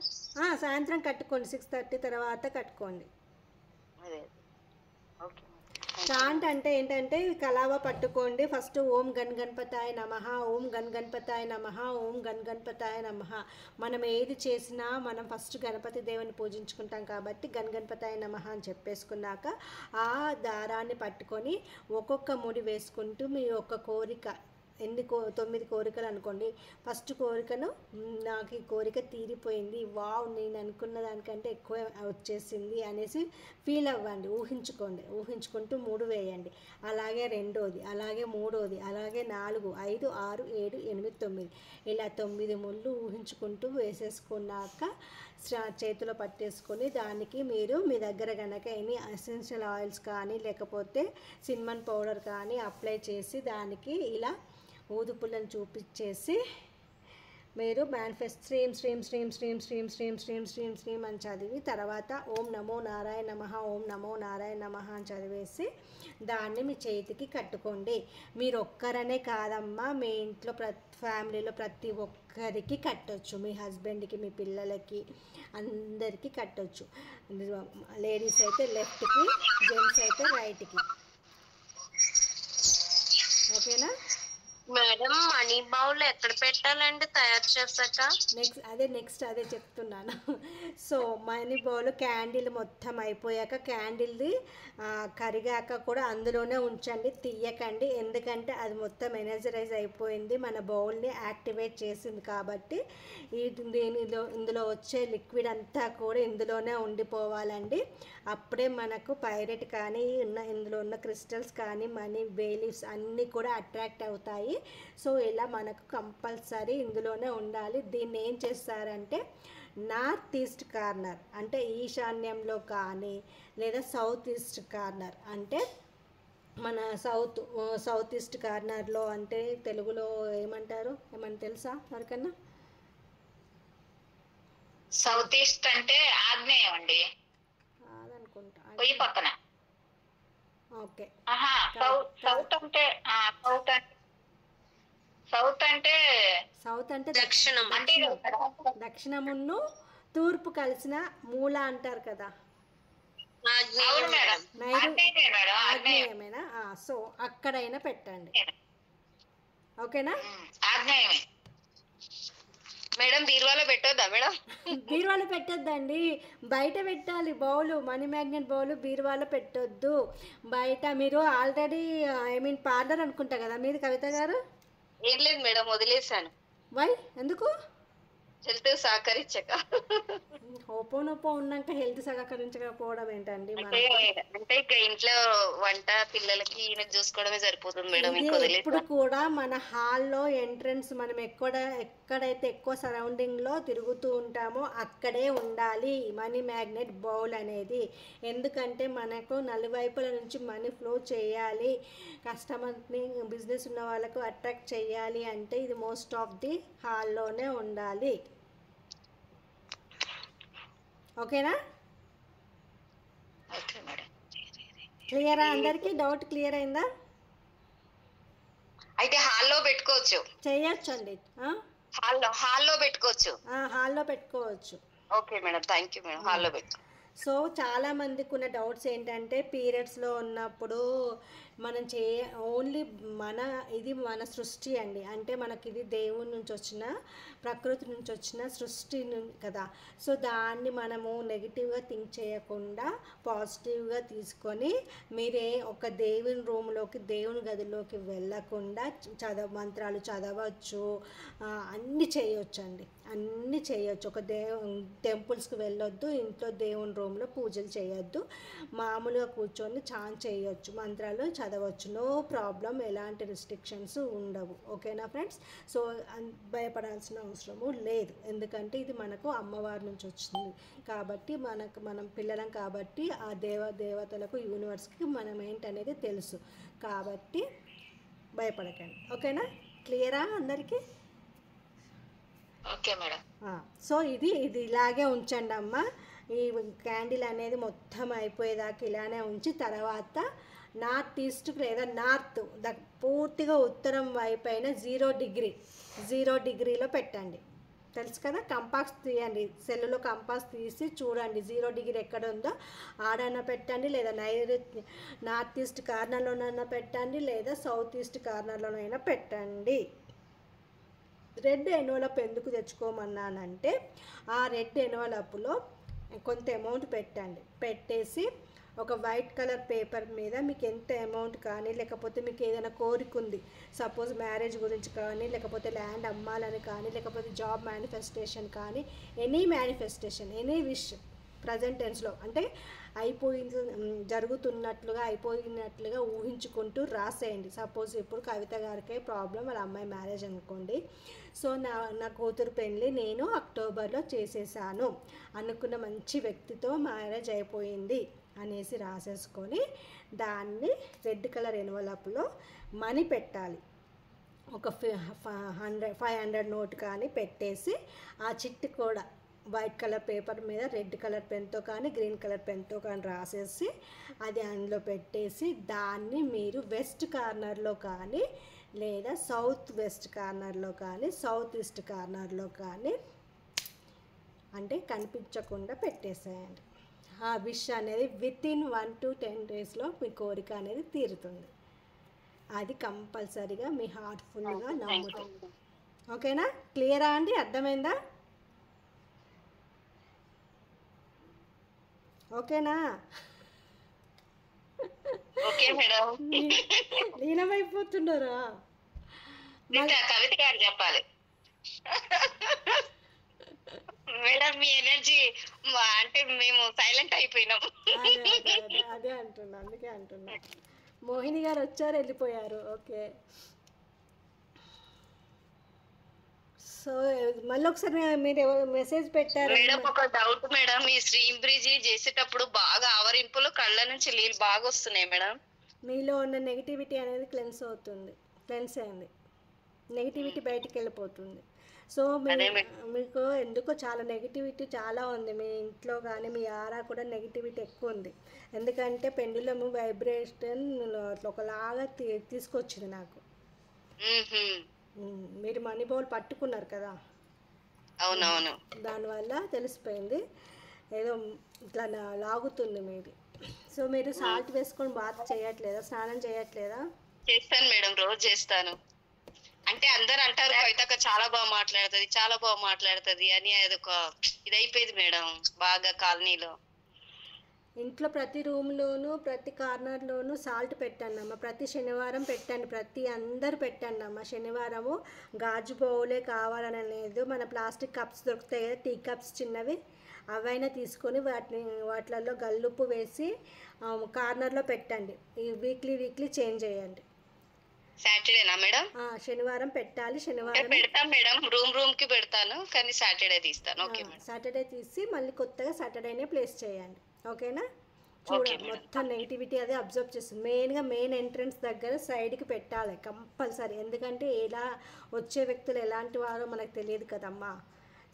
సాయంత్రం కట్టుకోండి, 6:30 తర్వాత కట్టుకోండి. అదే ఓకే. చాంట్ అంటే ఏంటంటే కలావా పట్టుకోండి. ఫస్ట్ ఓం గన్ గణపతాయ నమః, ఓం గన్ గణపతాయ నమః, ఓం గన్ గణపతాయ నమః. మనం ఏది చేసినా మనం ఫస్ట్ గణపతి దేవుని పూజించుకుంటాం కాబట్టి గన్ గణపతాయ నమః అని చెప్పేసుకున్నాక ఆ దారాన్ని పట్టుకొని ఒక్కొక్క ముడి వేసుకుంటూ మీ యొక్క కోరిక 9 కోరికలు అనుకోండి. ఫస్ట్ కోరికను, నాకు ఈ కోరిక తీరిపోయింది, వావ్ నేను అనుకున్న దానికంటే ఎక్కువ వచ్చేసింది అనేసి ఫీల్ అవ్వండి. ఊహించుకుంటూ 3 వేయండి. అలాగే 2వది, అలాగే 3వది, అలాగే 4, 5, 6, 7, 8, 9 ఇలా 9 ముళ్ళు ఊహించుకుంటూ వేసేసుకున్నాక చేతిలో పట్టేసుకొని దానికి మీరు మీ దగ్గర కనుక ఎనీ ఎసెన్షియల్ ఆయిల్స్ కానీ లేకపోతే సిన్నమన్ పౌడర్ కానీ అప్లై చేసి దానికి ఇలా ఊదుపులను చూపించేసి మీరు మేనిఫెస్ట్ శ్రీం శ్రీం శ్రీం శ్రీం శ్రీం శ్రీం శ్రీం శ్రీం శ్రీం అని చదివి తర్వాత ఓం నమో నారాయణ నమః, ఓం నమో నారాయణ నమః అని చదివేసి దాన్ని మీ చేతికి కట్టుకోండి. మీరు ఒక్కరనే కాదమ్మా, మీ ఇంట్లో ఫ్యామిలీలో ప్రతి ఒక్కరికి కట్టొచ్చు. మీ హస్బెండ్కి, మీ పిల్లలకి, అందరికీ కట్టొచ్చు. లేడీస్ అయితే లెఫ్ట్కి, జెంట్స్ అయితే రైట్కి. ఓకేనా మేడం? మనీ బౌల్ ఎక్కడ పెట్టాలండి తయారు చేశాక? నెక్స్ట్ అదే చెప్తున్నాను. సో మనీ బౌల్ క్యాండిల్ మొత్తం అయిపోయాక క్యాండిల్ది కరిగాక కూడా అందులోనే ఉంచండి, తీయకండి. ఎందుకంటే అది మొత్తం ఎనర్జరైజ్ అయిపోయింది, మన బౌల్ని యాక్టివేట్ చేసింది కాబట్టి ఇందులో వచ్చే లిక్విడ్ అంతా కూడా ఇందులోనే ఉండిపోవాలండి. అప్పుడే మనకు పైరెట్ కానీ ఇందులో ఉన్న క్రిస్టల్స్ కానీ మనీ బేలీఫ్స్ అన్నీ కూడా అట్రాక్ట్ అవుతాయి. సో ఇలా మనకు కంపల్సరీ ఇందులోనే ఉండాలి. దీన్ని ఏం చేస్తారంటే నార్త్ ఈస్ట్ కార్నర్ అంటే ఈశాన్యంలో కానీ లేదా సౌత్ ఈస్ట్ కార్నర్ అంటే మన సౌత్ ఈస్ట్ కార్నర్లో అంటే తెలుగులో ఏమంటారు, ఏమన్నా తెలుసా ఎవరికన్నా? సౌత్ ఈస్ట్ అంటే ఆగ్నేయం అండి, అదనుకుంటా. పొయ్యి పక్కన. ఓకే, సౌత్ అంటే దక్షిణమును తూర్పు కలిసిన మూల అంటారు కదా, ఆగ్నేయమేనా? సో అక్కడైనా పెట్టండి. ఓకేనా? ఆగ్నేయమే మేడం. బీరువాలో పెట్టొద్దా మేడం? బీరువాలో పెట్టొద్దండి, బయట పెట్టాలి. బౌలు, మనీ మ్యాగ్నెట్ బౌలు బీరువాలో పెట్టొద్దు. బయట మీరు ఆల్రెడీ పార్లర్ అనుకుంటా కదా మీది, కవిత గారు? ఏం లేదు మేడం, వదిలేసాను. వై? ఎందుకు? హెల్త్ సహకరించక. ఓపోనొప్పో ఉన్నాక హెల్త్ సహకరించకపోవడం ఏంటండి అంటే మనకు? అంటే ఇక ఇంట్లో వంట పిల్లలకి ఈయన చూసుకోవడమే సరిపోతుంది మేడం, ఇది ఇంకో ఎప్పుడు కూడా మన హాల్లో ఎంట్రన్స్ మనం ఎక్కడైతే ఎక్కువ సరౌండింగ్లో తిరుగుతూ ఉంటామో అక్కడే ఉండాలి మనీ మ్యాగ్నెట్ బౌల్ అనేది. ఎందుకంటే మనకు నలువైపుల నుంచి మనీ ఫ్లో చేయాలి, కస్టమర్ని బిజినెస్ ఉన్న వాళ్ళకు అట్రాక్ట్ చేయాలి అంటే ఇది మోస్ట్ ఆఫ్ ది హాల్లోనే ఉండాలి. ఓకేనా? Okay madam. క్లియరా? అందరికీ డౌట్ క్లియర్ అయిందా? అయితే హాల్లో పెట్టుకోవచ్చు, చేయొచ్చండి. హాల్లో పెట్టుకోవచ్చు. హాల్లో పెట్టుకోవచ్చు. Okay madam, thank you madam, హాల్లో పెట్టు. సో చాలా మందికి ఉన్న డౌట్స్ ఏంటంటే పీరియడ్స్లో ఉన్నప్పుడు మనం ఓన్లీ ఇది మన సృష్టి అండి. అంటే మనకి ఇది దేవుడి నుంచి వచ్చిన, ప్రకృతి నుంచి వచ్చిన సృష్టి కదా. సో దాన్ని మనము నెగిటివ్గా థింక్ చేయకుండా పాజిటివ్గా తీసుకొని మీరే ఒక దేవుని రూమ్లోకి, దేవుని గదిలోకి వెళ్ళకుండా మంత్రాలు చదవచ్చు, అన్నీ చేయొచ్చు అండి, అన్నీ చేయొచ్చు. ఒక టెంపుల్స్కి వెళ్ళొద్దు, ఇంట్లో దేవుని రూమ్లో పూజలు చేయొద్దు, మామూలుగా కూర్చొని చాన్ చేయొచ్చు, మంత్రాలు చదవచ్చు, నో ప్రాబ్లం, ఎలాంటి రిస్ట్రిక్షన్స్ ఉండవు. ఓకేనా ఫ్రెండ్స్? సో భయపడాల్సిన అవసరము లేదు, ఎందుకంటే ఇది మనకు అమ్మవారి నుంచి వచ్చింది కాబట్టి, మనం పిల్లలం కాబట్టి ఆ దేవతలకు, యూనివర్స్కి మనం ఏంటనేది తెలుసు కాబట్టి భయపడకండి. ఓకేనా? క్లియరా అందరికీ? Okay madam. సో ఇది ఇలాగే ఉంచండి అమ్మ. ఈ క్యాండిల్ అనేది మొత్తం అయిపోయేదాకా ఇలానే ఉంచి తర్వాత నార్త్ ఈస్ట్ లేదా నార్త్ పూర్తిగా ఉత్తరం వైపు అయిన 0 డిగ్రీలో పెట్టండి. తెలుసు కదా, కంపాస్ తీయండి, సెల్లులో కంపాస్ తీసి చూడండి 0 డిగ్రీ ఎక్కడ ఉందో ఆడన్నా పెట్టండి, లేదా నార్త్ ఈస్ట్ కార్నర్లోనైనా పెట్టండి, లేదా సౌత్ ఈస్ట్ కార్నర్లోనైనా పెట్టండి. రెడ్ ఎన్వలప్ ఎందుకు తెచ్చుకోమన్నానంటే ఆ రెడ్ ఎన్వలప్లో కొంత అమౌంట్ పెట్టండి, పెట్టేసి ఒక వైట్ కలర్ పేపర్ మీద మీకు ఎంత అమౌంట్ కానీ, లేకపోతే మీకు ఏదైనా కోరిక ఉంది, సపోజ్ మ్యారేజ్ గురించి కానీ, లేకపోతే ల్యాండ్ అమ్మాలని కానీ, లేకపోతే జాబ్ మేనిఫెస్టేషన్ కానీ, any manifestation, any wish present టెన్స్లో అంటే అయిపోయినట్లుగా ఊహించుకుంటూ రాసేయండి. సపోజ్ ఇప్పుడు కవిత గారికి ప్రాబ్లం, వాళ్ళ అమ్మాయి మ్యారేజ్ అనుకోండి. సో నా కూతురు పెళ్ళి నేను అక్టోబర్లో చేసేసాను, అనుకున్న మంచి వ్యక్తితో మ్యారేజ్ అయిపోయింది అనేసి రాసేసుకొని దాన్ని రెడ్ కలర్ ఎన్వలప్లో మనీ పెట్టాలి. ఒక 500 నోట్ కానీ పెట్టేసి ఆ చిట్టు కూడా వైట్ కలర్ పేపర్ మీద రెడ్ కలర్ పెన్తో కానీ, గ్రీన్ కలర్ పెన్తో కానీ రాసేసి అది అందులో పెట్టేసి దాన్ని మీరు వెస్ట్ కార్నర్లో కానీ, లేదా సౌత్ వెస్ట్ కార్నర్లో కానీ, సౌత్ ఈస్ట్ కార్నర్లో కానీ అంటే కనిపించకుండా పెట్టేసేయండి. ఆ విష్ అనేది వితిన్ 1 to 10 డేస్లో మీ కోరిక అనేది తీరుతుంది. అది కంపల్సరీగా మీ హార్ట్ఫుల్గా నమ్ముతుంది. ఓకేనా? క్లియరా అండి? అర్థమైందా? ఓకేనా? Okay madam. లీనమైపోతున్నారా? కవిత గారు చెప్పాలి మేడం, మీ ఎనర్జీ అంటే మేము సైలెంట్ అయిపోయినాం. అదే అంటున్నా, అందుకే అంటున్నా. మోహిని గారు వచ్చారు, వెళ్ళిపోయారు. ఓకే, సో మళ్ళీ ఒకసారి మీరు మెసేజ్ పెట్టారు మేడం. ఒక డౌట్ మేడం, ఈ స్ట్రీమ్ బ్రిడ్జ్ చేసేటప్పుడు బాగా ఆవరింపులు, కళ్ళ నుంచి నీళ్ళు బాగా వస్తున్నాయి మేడం. మీలో ఉన్న నెగిటివిటీ అనేది క్లెన్స్ అయింది, నెగిటివిటీ బయటికి వెళ్ళిపోతుంది. సో మీకు ఎందుకో చాలా నెగిటివిటీ చాలా ఉంది మీ ఇంట్లో కానీ, మీ ఆరా కూడా నెగిటివిటీ ఎక్కువ ఉంది. ఎందుకంటే పెండులము వైబ్రేషన్ ఒకలాగా తీసుకొచ్చింది నాకు. మీరు మనీ బౌల్ పట్టుకున్నారు కదా, అవునవును, దానివల్ల తెలిసిపోయింది ఏదో ఇట్లా లాగుతుంది మీది. సో మీరు సాల్ట్ వేసుకొని బాత్ చేయట్లేదా, స్నానం చేయట్లేదా? చేస్తాను మేడం, రోజు చేస్తాను. అంటే అందరు అంటారు కవితక్క చాలా బాగా మాట్లాడుతుంది అని, అదొక ఇదైపోయింది మేడం బాగా కాలనీలో. ఇంట్లో ప్రతి రూమ్లోనూ ప్రతి కార్నర్లోనూ సాల్ట్ పెట్టండి అమ్మ. ప్రతి శనివారం పెట్టండి, ప్రతి అందరు పెట్టండి అమ్మ. శనివారము గాజు బౌలే కావాలని లేదు, మన ప్లాస్టిక్ కప్స్ దొరుకుతాయి కదా, టీ కప్స్ చిన్నవి, అవైనా తీసుకొని వాటిలలో గల్లుప్పు వేసి కార్నర్లో పెట్టండి. ఈ వీక్లీ చేంజ్ చేయండి. సాటర్డేనా మేడం? శనివారం పెట్టాలి. శనివారం పెడతాం మేడం, రూమ్ కి పెడతాను, కానీ సాటర్డే తీస్తాను. Okay madam. సాటర్డే తీసి మళ్ళీ కొత్తగా సాటర్డేనే ప్లేస్ చేయండి. ఓకేనా? చూడండి మొత్తం నెగిటివిటీ అదే అబ్జర్వ్ చేస్తుంది. మెయిన్ ఎంట్రన్స్ దగ్గర సైడ్కి పెట్టాలి కంపల్సరీ. ఎందుకంటే ఎలా వచ్చే వ్యక్తులు ఎలాంటి వారో మనకు తెలియదు కదమ్మా.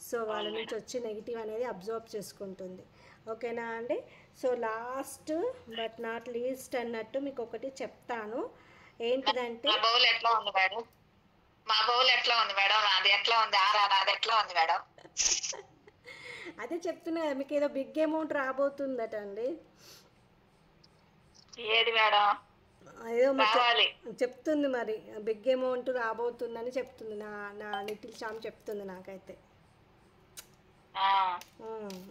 సో వాళ్ళ నుంచి వచ్చే నెగిటివ్ అనేది అబ్జర్వ్ చేసుకుంటుంది. ఓకేనా అండి? So last but not least అన్నట్టు మీకు ఒకటి చెప్తాను. ఏంటిదంటే మా బౌల్ ఎట్లా ఉంది మేడం? నాది ఎట్లా ఉంది? నాది ఎట్లా ఉంది మేడం? అదే చెప్తున్నా కదా, మీకు ఏదో బిగ్ అమౌంట్ రాబోతుందట అండి. ఏది మేడం? ఏదో రావాలి. చెప్తుంది, మరి బిగ్ అమౌంట్ రాబోతుందని చెప్తుంది. నా లిటిల్ చామ్ చెప్తుంది నాకైతే.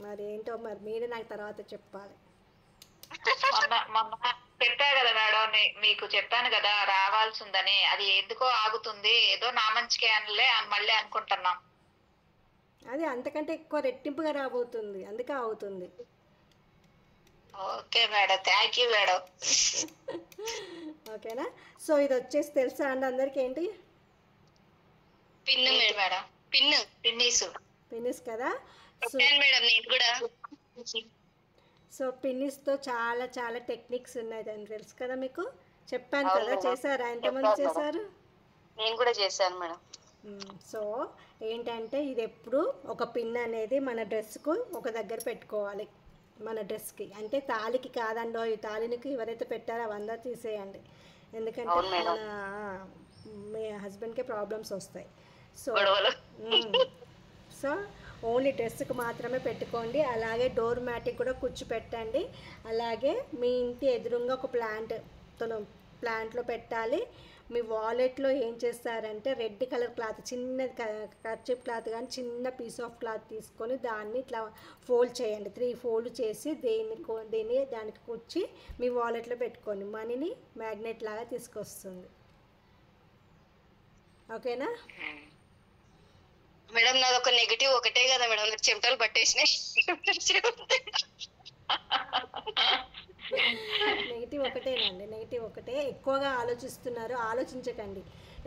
మరి ఏంటో మరి మీరే నాకు తర్వాత చెప్పాలి. మొన్న చెప్పా కదా మేడం, మీకు చెప్పాను కదా రావాల్సి ఉందని. అది ఎందుకో ఆగుతుంది, ఏదో నా మంచికే అనలే మళ్ళీ అనుకుంటున్నాం. అది అంతకంటే ఎక్కువ రెట్టింపుగా రాబోతుంది, అందుకే అవుతుంది. Okay madam, thank you madam. ఓకేనా? సో ఇది వచ్చేసి తెలుసా అండి అందరికి ఏంటి? పిన్ మేడం, పిన్నీస్ కదా. సో మేడం నేను కూడా. సో పిన్నిస్తో చాలా చాలా టెక్నిక్స్ ఉన్నాయి అని తెలుసు కదా మీకు. చెప్పాను కదా, చేశారా? ఎంతమంది చేశారు? నేను కూడా చేశాను మేడం. సో ఏంటంటే ఇది ఎప్పుడు ఒక పిన్ అనేది మన డ్రెస్కు ఒక దగ్గర పెట్టుకోవాలి. మన డ్రెస్కి అంటే తాళికి కాదండో, ఈ తాళినికి ఎవరైతే పెట్టారో అవంతా తీసేయండి. ఎందుకంటే మీ హస్బెండ్కే ప్రాబ్లమ్స్ వస్తాయి. సో ఓన్లీ డ్రెస్కి మాత్రమే పెట్టుకోండి. అలాగే డోర్ మ్యాట్కి కూడా కూర్చోపెట్టండి. అలాగే మీ ఇంటి ఎదురుగా ఒక ప్లాంట్లో పెట్టాలి. మీ వాలెట్లో ఏం చేస్తారంటే రెడ్ కలర్ క్లాత్, చిన్నది కర్చీఫ్ క్లాత్ కానీ చిన్న పీస్ ఆఫ్ క్లాత్ తీసుకొని దాన్ని ఇట్లా ఫోల్డ్ చేయండి. 3 ఫోల్డ్ చేసి దానికి కూర్చి మీ వాలెట్లో పెట్టుకోండి. మనీని మ్యాగ్నెట్ లాగా తీసుకొస్తుంది. ఓకేనా మేడం? నాది ఒక నెగిటివ్ ఒకటే కదా మేడం, నాకు చెమటలు పట్టేసినాయి. నెగిటివ్ ఒకటేనండి, నెగిటివ్ ఒకటే. ఎక్కువగా ఆలోచిస్తున్నారు, ఆలోచించకండి.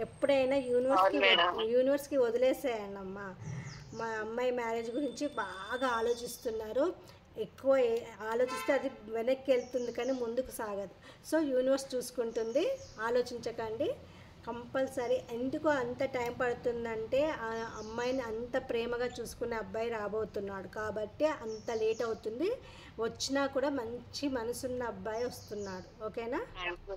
ఎప్పుడైనా యూనివర్స్కి వదిలేసేయండి అమ్మ. మా అమ్మాయి మ్యారేజ్ గురించి బాగా ఆలోచిస్తున్నారు. ఎక్కువ ఆలోచిస్తే అది వెనక్కి వెళ్తుంది కానీ ముందుకు సాగదు. సో యూనివర్స్ చూసుకుంటుంది, ఆలోచించకండి. కంపల్సరీ. ఎందుకు అంత టైం పడుతుందంటే ఆ అమ్మాయిని అంత ప్రేమగా చూసుకునే అబ్బాయి రాబోతున్నాడు కాబట్టి అంత లేట్ అవుతుంది. వచ్చినా కూడా మంచి మనసున్న అబ్బాయి వస్తున్నాడు. ఓకేనా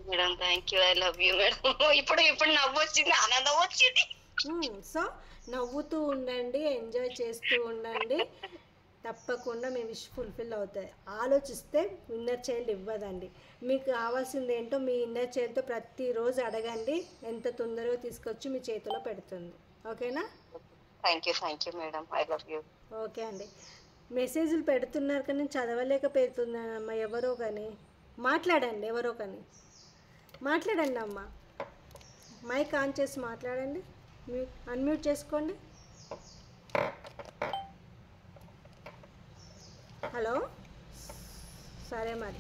madam? Thank you, I love you madam. ఇప్పుడు నవ్వు వచ్చింది, ఆనందం వచ్చింది. సో నవ్వుతూ ఉండండి, ఎంజాయ్ చేస్తూ ఉండండి. తప్పకుండా మీ విష్ ఫుల్ఫిల్ అవుతాయి. ఆలోచిస్తే ఇన్నర్ చైల్డ్ ఇవ్వదండి. మీకు కావాల్సింది ఏంటో మీ ఇన్నర్ చైల్డ్తో ప్రతిరోజు అడగండి, ఎంత తొందరగా తీసుకొచ్చి మీ చేతిలో పెడుతుంది. ఓకేనా? Thank you madam, I love you. Okay అండి. మెసేజ్లు పెడుతున్నారు కానీ నేను చదవలేకపోతున్నానమ్మా. ఎవరో కానీ మాట్లాడండి, ఎవరో కానీ మాట్లాడండి అమ్మ. మైక్ ఆన్ చేసి మాట్లాడండి, అన్మ్యూట్ చేసుకోండి. హలో. సరే, మరి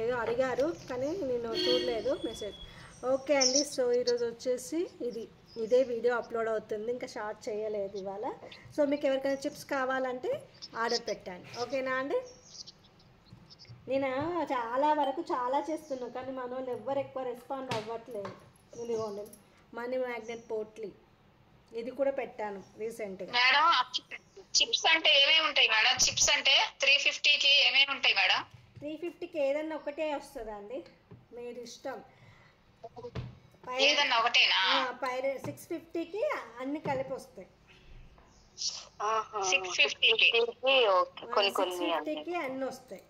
ఏదో అడిగారు కానీ నేను చూడలేదు మెసేజ్. ఓకే అండి. సో ఈరోజు వచ్చేసి ఇదే వీడియో అప్లోడ్ అవుతుంది, ఇంకా షార్ట్ చేయలేదు ఇవాళ. సో మీకు ఎవరికైనా చిప్స్ కావాలంటే ఆర్డర్ పెట్టండి. ఓకేనా అండి? నేను చాలా చేస్తున్నాను కానీ మన వాళ్ళు ఎవ్వరు ఎక్కువ రెస్పాండ్ అవ్వట్లేదు. ఇదిగోండి మనీ మ్యాగ్నెట్ పోట్లీ, ఇది కూడా పెట్టాను రీసెంట్గా. మేడం చిప్స్ అంటే ఏమేమి ఉంటాయి మేడం? చిప్స్ అంటే 350కి ఏమేమి ఉంటాయి మేడం? 350కి ఏదన్నా ఒకటే వస్తుందండి, మీరు ఇష్టం. ఏదన్నా ఒకటేనా? 650కి అన్ని కలిపి వస్తాయి. 650కి అన్ని వస్తాయి,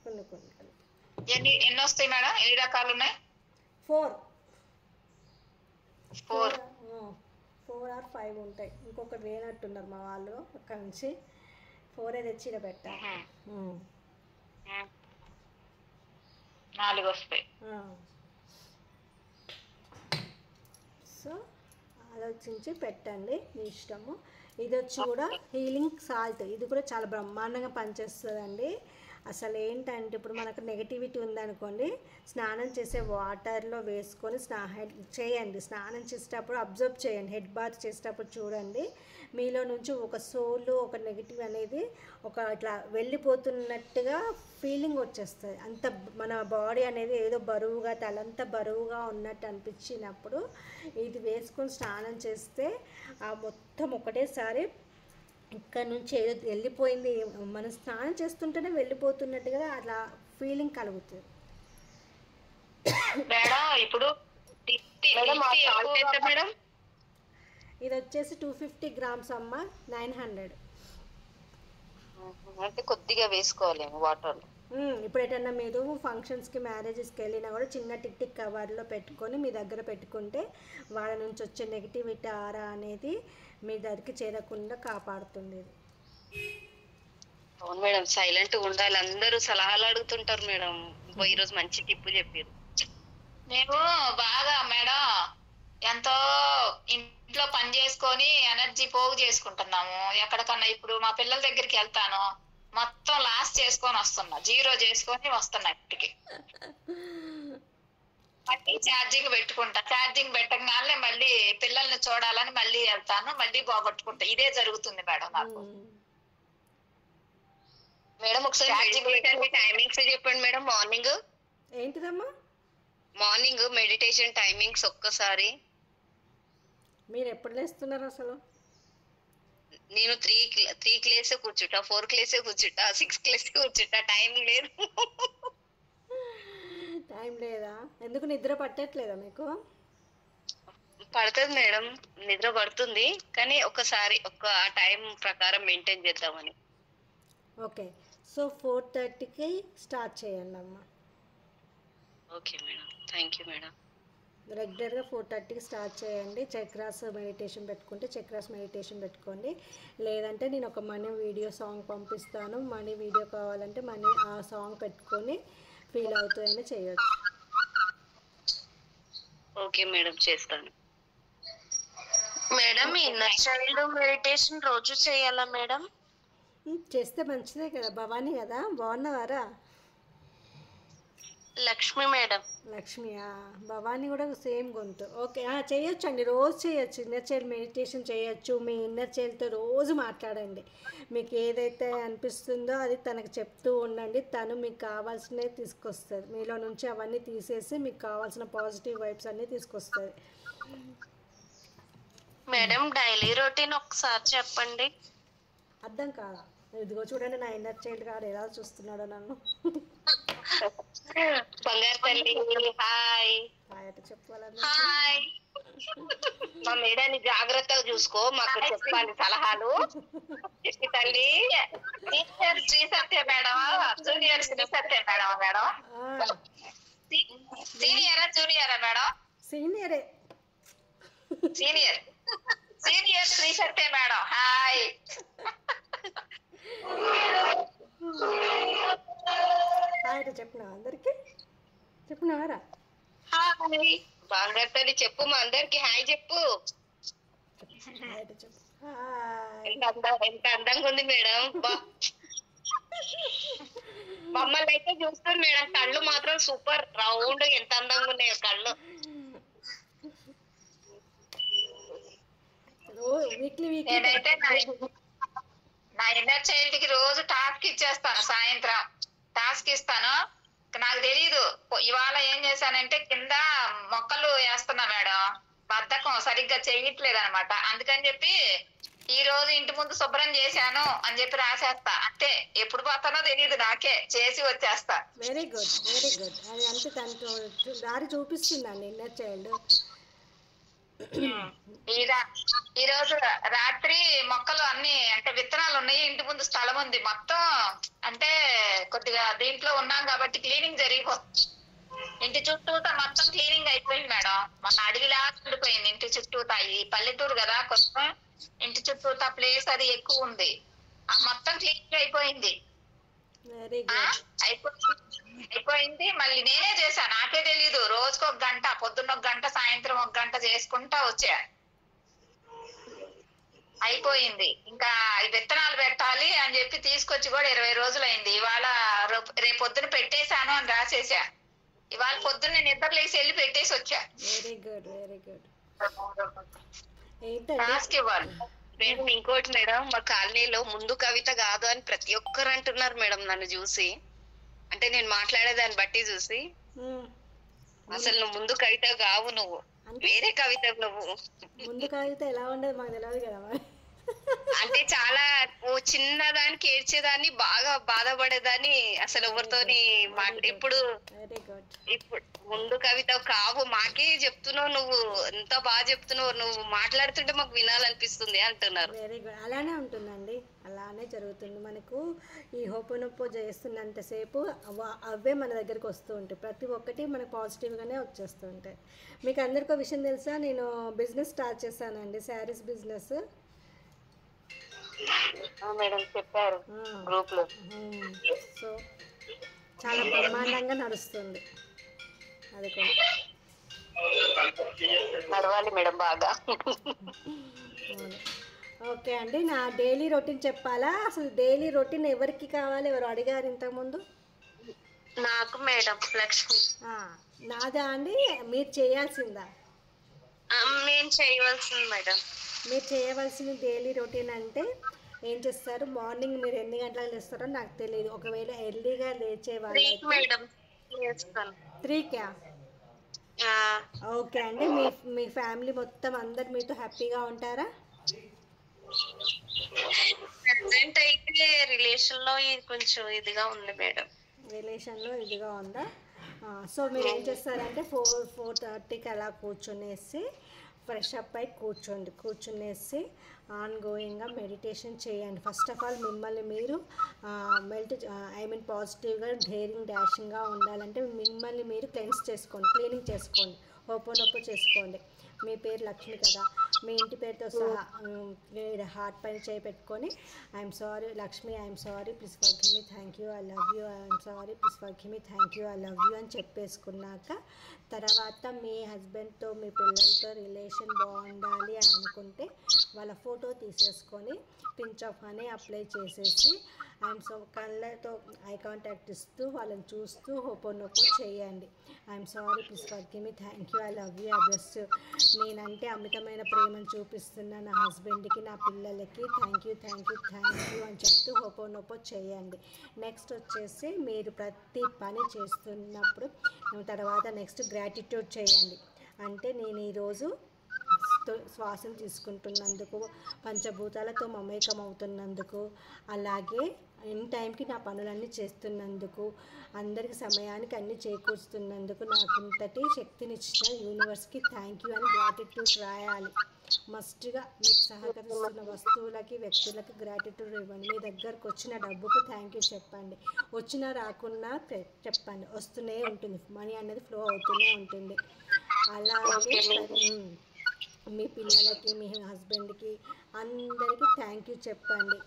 కొన్ని కలిపి. ఎన్ని వస్తాయి మేడం? ఎన్ని రకాలు ఉన్నాయి? 4 or 5 ఉంటాయి. ఇంకొకటి వేనట్టున్నారు మా వాళ్ళు అక్కడి నుంచి. 4 తెచ్చి పెట్టారు. 4 వస్తాయి. సో ఆలోచించి పెట్టండి, మీ ఇష్టము. ఇది వచ్చి కూడా హీలింగ్ సాల్ట్, ఇది కూడా చాలా బ్రహ్మాండంగా పనిచేస్తుందండి. అసలు ఏంటంటే ఇప్పుడు మనకు నెగటివిటీ ఉందనుకోండి, స్నానం చేసే వాటర్లో వేసుకొని చేయండి. స్నానం చేసేటప్పుడు అబ్జర్వ్ చేయండి, హెడ్ బాత్ చేసేటప్పుడు చూడండి, మీలో నుంచి ఒక సోల్, ఒక నెగిటివ్ అనేది ఒక ఇట్లా వెళ్ళిపోతున్నట్టుగా ఫీలింగ్ వచ్చేస్తుంది. అంత మన బాడీ అనేది ఏదో బరువుగా, తలంతా బరువుగా ఉన్నట్టు అనిపించినప్పుడు ఇది వేసుకొని స్నానం చేస్తే ఆ మొత్తం ఒకటేసారి ఇక్కడ నుంచి ఏదో వెళ్ళిపోయింది, మనం స్నానం చేస్తుంటేనే వెళ్ళిపోతున్నట్టుగా అట్లా ఫీలింగ్ కలుగుతుంది. మేడం ఇప్పుడు మేడం ఇది వచ్చేసి 250 గ్రామ్స్ అమ్మ, 900. అంటే కొద్దిగా వేసుకోవాలేమో వాటర్. ఇప్పుడు ఎటన్నా మీరు ఫంక్షన్స్కి, మ్యారేజెస్కి వెళ్ళినా కూడా చిన్న టిక్ కవర్లో పెట్టుకొని మీ దగ్గర పెట్టుకుంటే వాళ్ళ నుంచి వచ్చే నెగిటివిటీ ఆరా అనేది మీ దగ్గరికి చేరకుండా కాపాడుతుంది. అవును మేడం, సైలెంట్ ఉండాలి. అందరూ సలహాలు అడుగుతుంటారు మేడం. ఈరోజు మంచి టిప్పు చెప్పారు. మేము బాగా మేడం ఎంతో ఇంట్లో పని చేసుకొని ఎనర్జీ పోగు చేసుకుంటున్నాము. ఎక్కడికన్నా ఇప్పుడు మా పిల్లల దగ్గరికి వెళ్తాను, మొత్తం లాస్ చేసుకొని వస్తున్నా, 0 చేసుకొని వస్తున్నా. ఇంటికి మళ్ళీ ఛార్జింగ్ పెట్టుకుంటా, ఛార్జింగ్ పెట్టగానే మళ్ళీ పిల్లల్ని చూడాలని మళ్ళీ వెళ్తాను, మళ్ళీ పోగొట్టుకుంటా. ఇదే జరుగుతుంది మేడం నాకు. మేడం ఒకసారి మెడిటేషన్ టైమింగ్స్ చెప్పండి మేడం. ఏంటిదమ్మా మార్నింగ్ మెడిటేషన్ టైమింగ్స్ ఒక్కసారి. మీరు ఎప్పుడు లేస్తున్నారు అసలు? నేను 3 క్లేసే కూర్చుంటా, 4 క్లేసే కూర్చుంటా, 6 క్లేసే కూర్చుంటా. టైం లేదు. టైం లేదా? ఎందుకు నిద్ర పట్టట్లేదా మీకు? పడుతుంది మేడం, నిద్ర పడుతుంది, కానీ ఒకసారి ఆ టైం ప్రకారం మెయింటైన్ చేద్దామని. ఓకే, సో 4:30కి స్టార్ట్ చేయండి అమ్మ. Okay madam, thank you madam. రెగ్యులర్గా 4:30కి స్టార్ట్ చేయండి. చక్రాస్ మెడిటేషన్ పెట్టుకుంటే చక్రాస్ మెడిటేషన్ పెట్టుకోండి. లేదంటే నేను ఒక మనీ వీడియో సాంగ్ పంపిస్తాను, మనీ వీడియో కావాలంటే మనీ ఆ సాంగ్ పెట్టుకొని ఫీల్ అవుతాయని చేయొచ్చు. ఓకే మేడం, చేస్తాను మేడం. ఇన్నర్ చైల్డ్ మెడిటేషన్ రోజు చేయాలా మేడం? చేస్తే మంచిదే కదా. భవానీ కదా, బాగున్నవారా? లక్ష్మి మేడం. లక్ష్మియా? భవానీ కూడా సేమ్ గొంతు. ఓకే, చేయొచ్చు అండి, రోజు చేయొచ్చు. ఇన్నర్ చైల్డ్ మెడిటేషన్ చేయొచ్చు. మీ ఇన్నర్ చైల్డ్తో రోజు మాట్లాడండి. మీకు ఏదైతే అనిపిస్తుందో అది తనకు చెప్తూ ఉండండి. తను మీకు కావాల్సినవి తీసుకొస్తుంది. మీలో నుంచి అవన్నీ తీసేసి మీకు కావాల్సిన పాజిటివ్ వైబ్స్ అన్నీ తీసుకొస్తుంది. మేడం డైలీ రొటీన్ ఒకసారి చెప్పండి. అర్థం కాదా? ఇదిగో చూడండి, నా ఇన్నర్ చైల్డ్ గారు ఎలా చూస్తున్నాడో నన్ను. బంగారు తల్లి హాయ్. హాయ్ చెప్పాలని. హాయ్. మా మేడాన్ని జాగ్రత్తగా చూసుకో, మాకు చెప్పాలి సలహాలు. తల్లి Sri Satya madam, junior Sri Satya madam. Madam సీనియరా జూనియరా మేడం? సీనియరే. Senior Sri Satya madam. Hi. Hi చెప్పినావా అందరికి? చెప్పినావారా? హాయ్. బంగారు తల్లి చెప్పు, మా అందరికి హాయ్ చెప్పు. హాయ్ చెప్పు. హాయ్. ఎంత అందంగా ఉంది మేడం. మమ్మల్ని అయితే చూస్తుంది మేడం, కళ్ళు మాత్రం సూపర్ రౌండ్, ఎంత అందంగా ఉన్నాయో కళ్ళు. వీక్లీ నేనైతే నా ఇన్నర్ చైల్డ్ కి రోజు టాస్క్ ఇచ్చేస్తాను. సాయంత్రం టాస్క్ ఇస్తాను. నాకు తెలీదు ఇవాళ ఏం చేశానంటే కింద మొక్కలు వేస్తున్నా మేడం, బద్ధకం సరిగ్గా చేయట్లేదు అనమాట. అందుకని చెప్పి ఈ రోజు ఇంటి ముందు శుభ్రం చేశాను అని చెప్పి రాసేస్తా. అంతే, ఎప్పుడు పోతానో తెలియదు, నాకే చేసి వచ్చేస్తా. Very good, very good. అది అంతే, తనకు దారి చూపిస్తుందండి ఇన్నర్ చైల్డ్. ఈ రోజు రాత్రి మొక్కలు అన్ని అంటే విత్తనాలు ఉన్నాయి, ఇంటి ముందు స్థలం ఉంది మొత్తం. అంటే కొద్దిగా దీంట్లో ఉన్నాం కాబట్టి క్లీనింగ్ జరిగిపోతుంది. ఇంటి చుట్టూతా మొత్తం క్లీనింగ్ అయిపోయింది మేడం. మన అడవిలా ఉండిపోయింది ఇంటి చుట్టూతా. ఈ పల్లెటూరు కదా, కొంచెం ఇంటి చుట్టూతా ప్లేస్ అది ఎక్కువ ఉంది. మొత్తం క్లీనింగ్ అయిపోయింది. Very good. అయిపోయింది. అయిపోయింది. మళ్ళీ నేనే చేశా, నాకే తెలీదు. రోజుకు 1 గంట, పొద్దున్న 1 గంట, సాయంత్రం 1 గంట చేసుకుంటా వచ్చా. అయిపోయింది. ఇంకా ఈ విత్తనాలు పెట్టాలి అని చెప్పి తీసుకొచ్చి కూడా 20 రోజులు అయింది. ఇవాళ రేపు పొద్దున పెట్టేశాను అని రాసేసా. ఇవాళ పొద్దున్న నేను నిద్ర లేసి వెళ్ళి పెట్టేసి వచ్చా. Very good, very good. ఏంటండి టాస్క్ ఇవ్వాలి. మేడం ఇంకోటి మేడం, మా కాలనీలో ముందు కవిత కాదు అని ప్రతి ఒక్కరు అంటున్నారు మేడం నన్ను చూసి. అంటే నేను మాట్లాడేదాన్ని బట్టి చూసి, ఉమ్, అసలు నువ్వు ముందు కవిత కావు, నువ్వు వేరే కవిత నువ్వు. ముందు కవిత ఎలా ఉండదు మాకు తెలియదు కదా మరి. అంటే చాలా ఓ చిన్నదానికి ఏడ్చేదాన్ని, బాగా బాధపడేదాన్ని, అసలు ఎవరితోని ఇప్పుడు వెరీ గుడ్. ఇప్పుడు ముందు కవిత కావు, మాకే చెప్తున్నావు, నువ్వు ఎంత బాగా చెప్తున్నావు, నువ్వు మాట్లాడుతుంటే మాకు వినాలనిపిస్తుంది అంటున్నారు. Very good. అలానే ఉంటుందండి, అలానే జరుగుతుంది. మనకు ఈ హోపోనొప్పో చేస్తున్నంతసేపు అవే మన దగ్గరికి వస్తూ ఉంటాయి. ప్రతి ఒక్కటి మనకు పాజిటివ్గానే వచ్చేస్తూ ఉంటాయి. మీకు అందరికీ ఒక విషయం తెలుసా, నేను బిజినెస్ స్టార్ట్ చేశానండి, శారీస్ బిజినెస్. మేడం చెప్పారు గ్రూప్ లో. సో చాలా బ్రహ్మాండంగా నడుస్తుంది అది కూడా. నడవాలి మేడం బాగా. అవును. ఓకే అండి, నా డైలీ రొటీన్ చెప్పాలా? అసలు డైలీ రొటీన్ ఎవరికి కావాలి, ఎవరు అడిగారు ఇంతకుముందు? నాకు మేడం లక్ష్మి. నాదా అండి, మీరు చేయాల్సిందా? మేము చేయవలసింది మేడం. మీరు చేయవలసిన డైలీ రొటీన్ అంటే ఏం చేస్తారు? మార్నింగ్ మీరు ఎన్ని గంటలకు లేస్తారో నాకు తెలియదు. ఒకవేళ ఎర్లీగా లేచే వాళ్ళు మేడం చేస్తాను. 3కా? ఓకే అండి. మీ ఫ్యామిలీ మొత్తం అందరు మీతో హ్యాపీగా ఉంటారా? ప్రెసెంట్ అయితే రిలేషన్ లో కొంచెం ఇదిగా ఉంది మేడం. రిలేషన్లో ఇదిగా ఉందా? సో మీరు ఏం చేస్తారంటే 4:30కి అలా కూర్చునేసి ఫ్రెష్ అప్ అయి కూర్చునేసి ఆన్ గోయింగ్గా మెడిటేషన్ చేయండి. ఫస్ట్ ఆఫ్ ఆల్ మిమ్మల్ని మీరు పాజిటివ్గా డేరింగ్ డాషింగ్గా ఉండాలంటే మిమ్మల్ని మీరు క్లీనింగ్ చేసుకోండి, ఓపెన్ చేసుకోండి. మీ పేరు లక్ష్మి కదా, మీ ఇంటి పేరుతో సహా హార్ట్ పైన చేయి పెట్టుకొని I'm sorry Lakshmi, I'm sorry, please forgive me, thank you, I love you, I'm sorry, please forgive me, thank you, I love you అని చెప్పేసుకున్నాక తర్వాత మీ హస్బెండ్తో మీ పిల్లలతో రిలేషన్ బాగుండాలి అని అనుకుంటే వాళ్ళ ఫోటో తీసేసుకొని పించ్ ఆఫ్ అని అప్లై చేసేసి కళ్ళతో ఐ కాంటాక్ట్ ఇస్తూ వాళ్ళని చూస్తూ హోపోనొప్పో చేయండి. I'm sorry, please forgive me, thank you, I love you, I bless you. నేనంటే అమితమైన ప్రేమను చూపిస్తున్న నా హస్బెండ్కి, నా పిల్లలకి థ్యాంక్ యూ అని చెప్తూ హోపోనొప్పో చేయండి. నెక్స్ట్ వచ్చేసి మీరు ప్రతి పని చేస్తున్నప్పుడు తర్వాత నెక్స్ట్ గ్రాటిట్యూడ్ చేయండి. అంటే నేను ఈరోజు శ్వాసను తీసుకుంటున్నందుకు, పంచభూతాలతో మమేకం అవుతున్నందుకు, అలాగే ఇన్ టైంకి నా పనులన్నీ చేస్తున్నందుకు, అందరికి సమయానికి అన్నీ చేకూరుస్తున్నందుకు, నాకు ఇంతటి శక్తినిచ్చిన యూనివర్స్కి థ్యాంక్ యూ అని గ్రాటిట్యూడ్ రాయాలి. మస్ట్గా మీకు సహకరిస్తున్న వస్తువులకి, వ్యక్తులకి గ్రాటిట్యూడ్ ఇవ్వండి. మీ దగ్గరకు వచ్చిన డబ్బుకు థ్యాంక్ యూ చెప్పండి. వచ్చినా రాకున్నా చెప్పండి, వస్తూనే ఉంటుంది, మనీ అనేది ఫ్లో అవుతూనే ఉంటుంది. అలాగే మీ పిల్లలకి, మీ హస్బెండ్కి, అందరికీ థ్యాంక్ యూ చెప్పండి.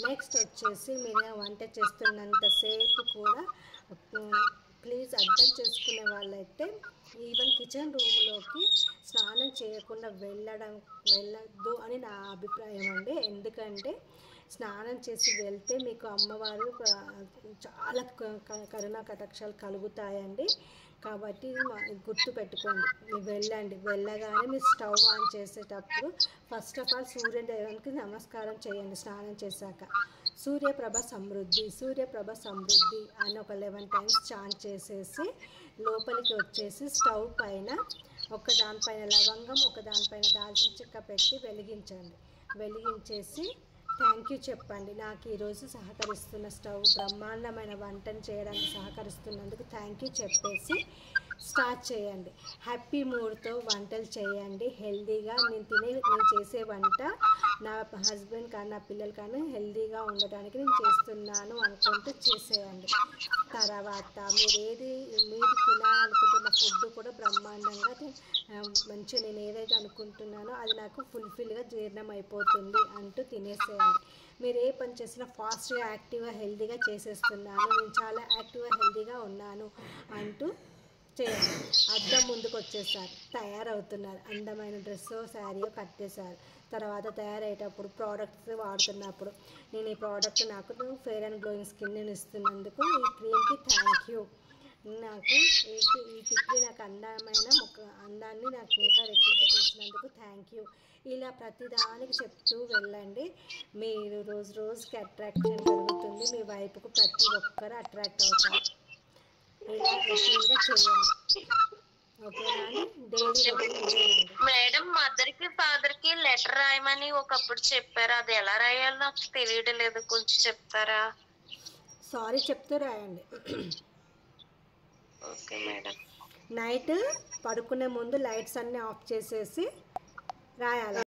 నెక్స్ట్ వచ్చేసి మీరు వంట చేస్తున్నంతసేపు కూడా ప్లీజ్ అర్థం చేసుకునే వాళ్ళైతే ఈవెన్ కిచెన్ రూమ్లోకి స్నానం చేయకుండా వెళ్ళొద్దు అని నా అభిప్రాయం అండి. ఎందుకంటే స్నానం చేసి వెళ్తే మీకు అమ్మవారు చాలా కరుణా కటాక్షాలు కలుగుతాయండి. కాబట్టి గుర్తుపెట్టుకోండి, వెళ్ళగానే మీరు స్టవ్ ఆన్ చేసేటప్పుడు ఫస్ట్ ఆఫ్ ఆల్ సూర్యదేవునికి నమస్కారం చేయండి. స్నానం చేశాక సూర్యప్రభ సమృద్ధి అని ఒక 11 టైమ్స్ చాంట్ చేసేసి లోపలికి వచ్చేసి స్టవ్ పైన ఒకదానిపైన లవంగం, ఒకదానిపైన దాల్చిన చెక్క పెట్టి వెలిగించేసి థ్యాంక్ యూ చెప్పండి. నాకు ఈరోజు సహకరిస్తున్న స్టవ్ బ్రహ్మాండమైన వంటను చేయడానికి సహకరిస్తున్నందుకు థ్యాంక్ యూ చెప్పేసి స్టార్ట్ చేయండి. హ్యాపీ మూడ్తో వంటలు చేయండి. హెల్దీగా నేను చేసే వంట నా హస్బెండ్ కానీ నా పిల్లలు కానీ హెల్దీగా ఉండడానికి నేను చేస్తున్నాను అనుకుంటూ చేసేయండి. తర్వాత మీరు తినాలనుకుంటున్న ఫుడ్ కూడా బ్రహ్మాండంగా మంచిగా నేను ఏదైతే అనుకుంటున్నానో అది నాకు ఫుల్ఫిల్గా జీర్ణం అయిపోతుంది అంటూ తినేసేయండి. చేయాలండి. మీరు ఏ పని చేసినా ఫాస్ట్గా, యాక్టివ్గా, హెల్తీగా చేసేస్తున్నాను, నేను చాలా యాక్టివ్గా, హెల్తీగా ఉన్నాను అంటూ చేయండి. అద్దం ముందుకు వచ్చేసారు, తయారవుతున్నారు, అందమైన డ్రెస్సో శారీయో కట్టేశారు. తర్వాత తయారయ్యేటప్పుడు ప్రోడక్ట్స్ వాడుతున్నప్పుడు, నేను ఈ ప్రోడక్ట్ నాకు ఫెయిర్ అండ్ గ్లోయింగ్ స్కిన్ ఇస్తున్నందుకు ఈ క్రీమ్కి థ్యాంక్ యూ, నాకు ఈ టిప్కి నాకు అందాన్ని నాకు ఇంకా రెట్టింపు చేసినందుకు థ్యాంక్ యూ. ఇలా ప్రతిదానికి చెప్తూ వెళ్ళండి. మీరు రోజు రోజుకి అట్రాక్షన్ పెరుగుతుంది, మీ వైపుకు ప్రతి ఒక్కరు అట్రాక్ట్ అవుతారు. ఇలా రొటీన్గా చేయాలి. ఓకేనా అండి? డైలీ రొటీన్ ఇదేనండి. మేడం మదర్ కి ఫాదర్ కి లెటర్ రాయమని ఒకప్పుడు చెప్పారు, అది ఎలా రాయాలో నాకు తెలియడం లేదు, కొంచెం చెప్తారా? సారీ చెప్తూ రాయండి. Okay madam. నైట్ పడుకునే ముందు లైట్స్ అన్నీ ఆఫ్ చేసేసి రాయాలి.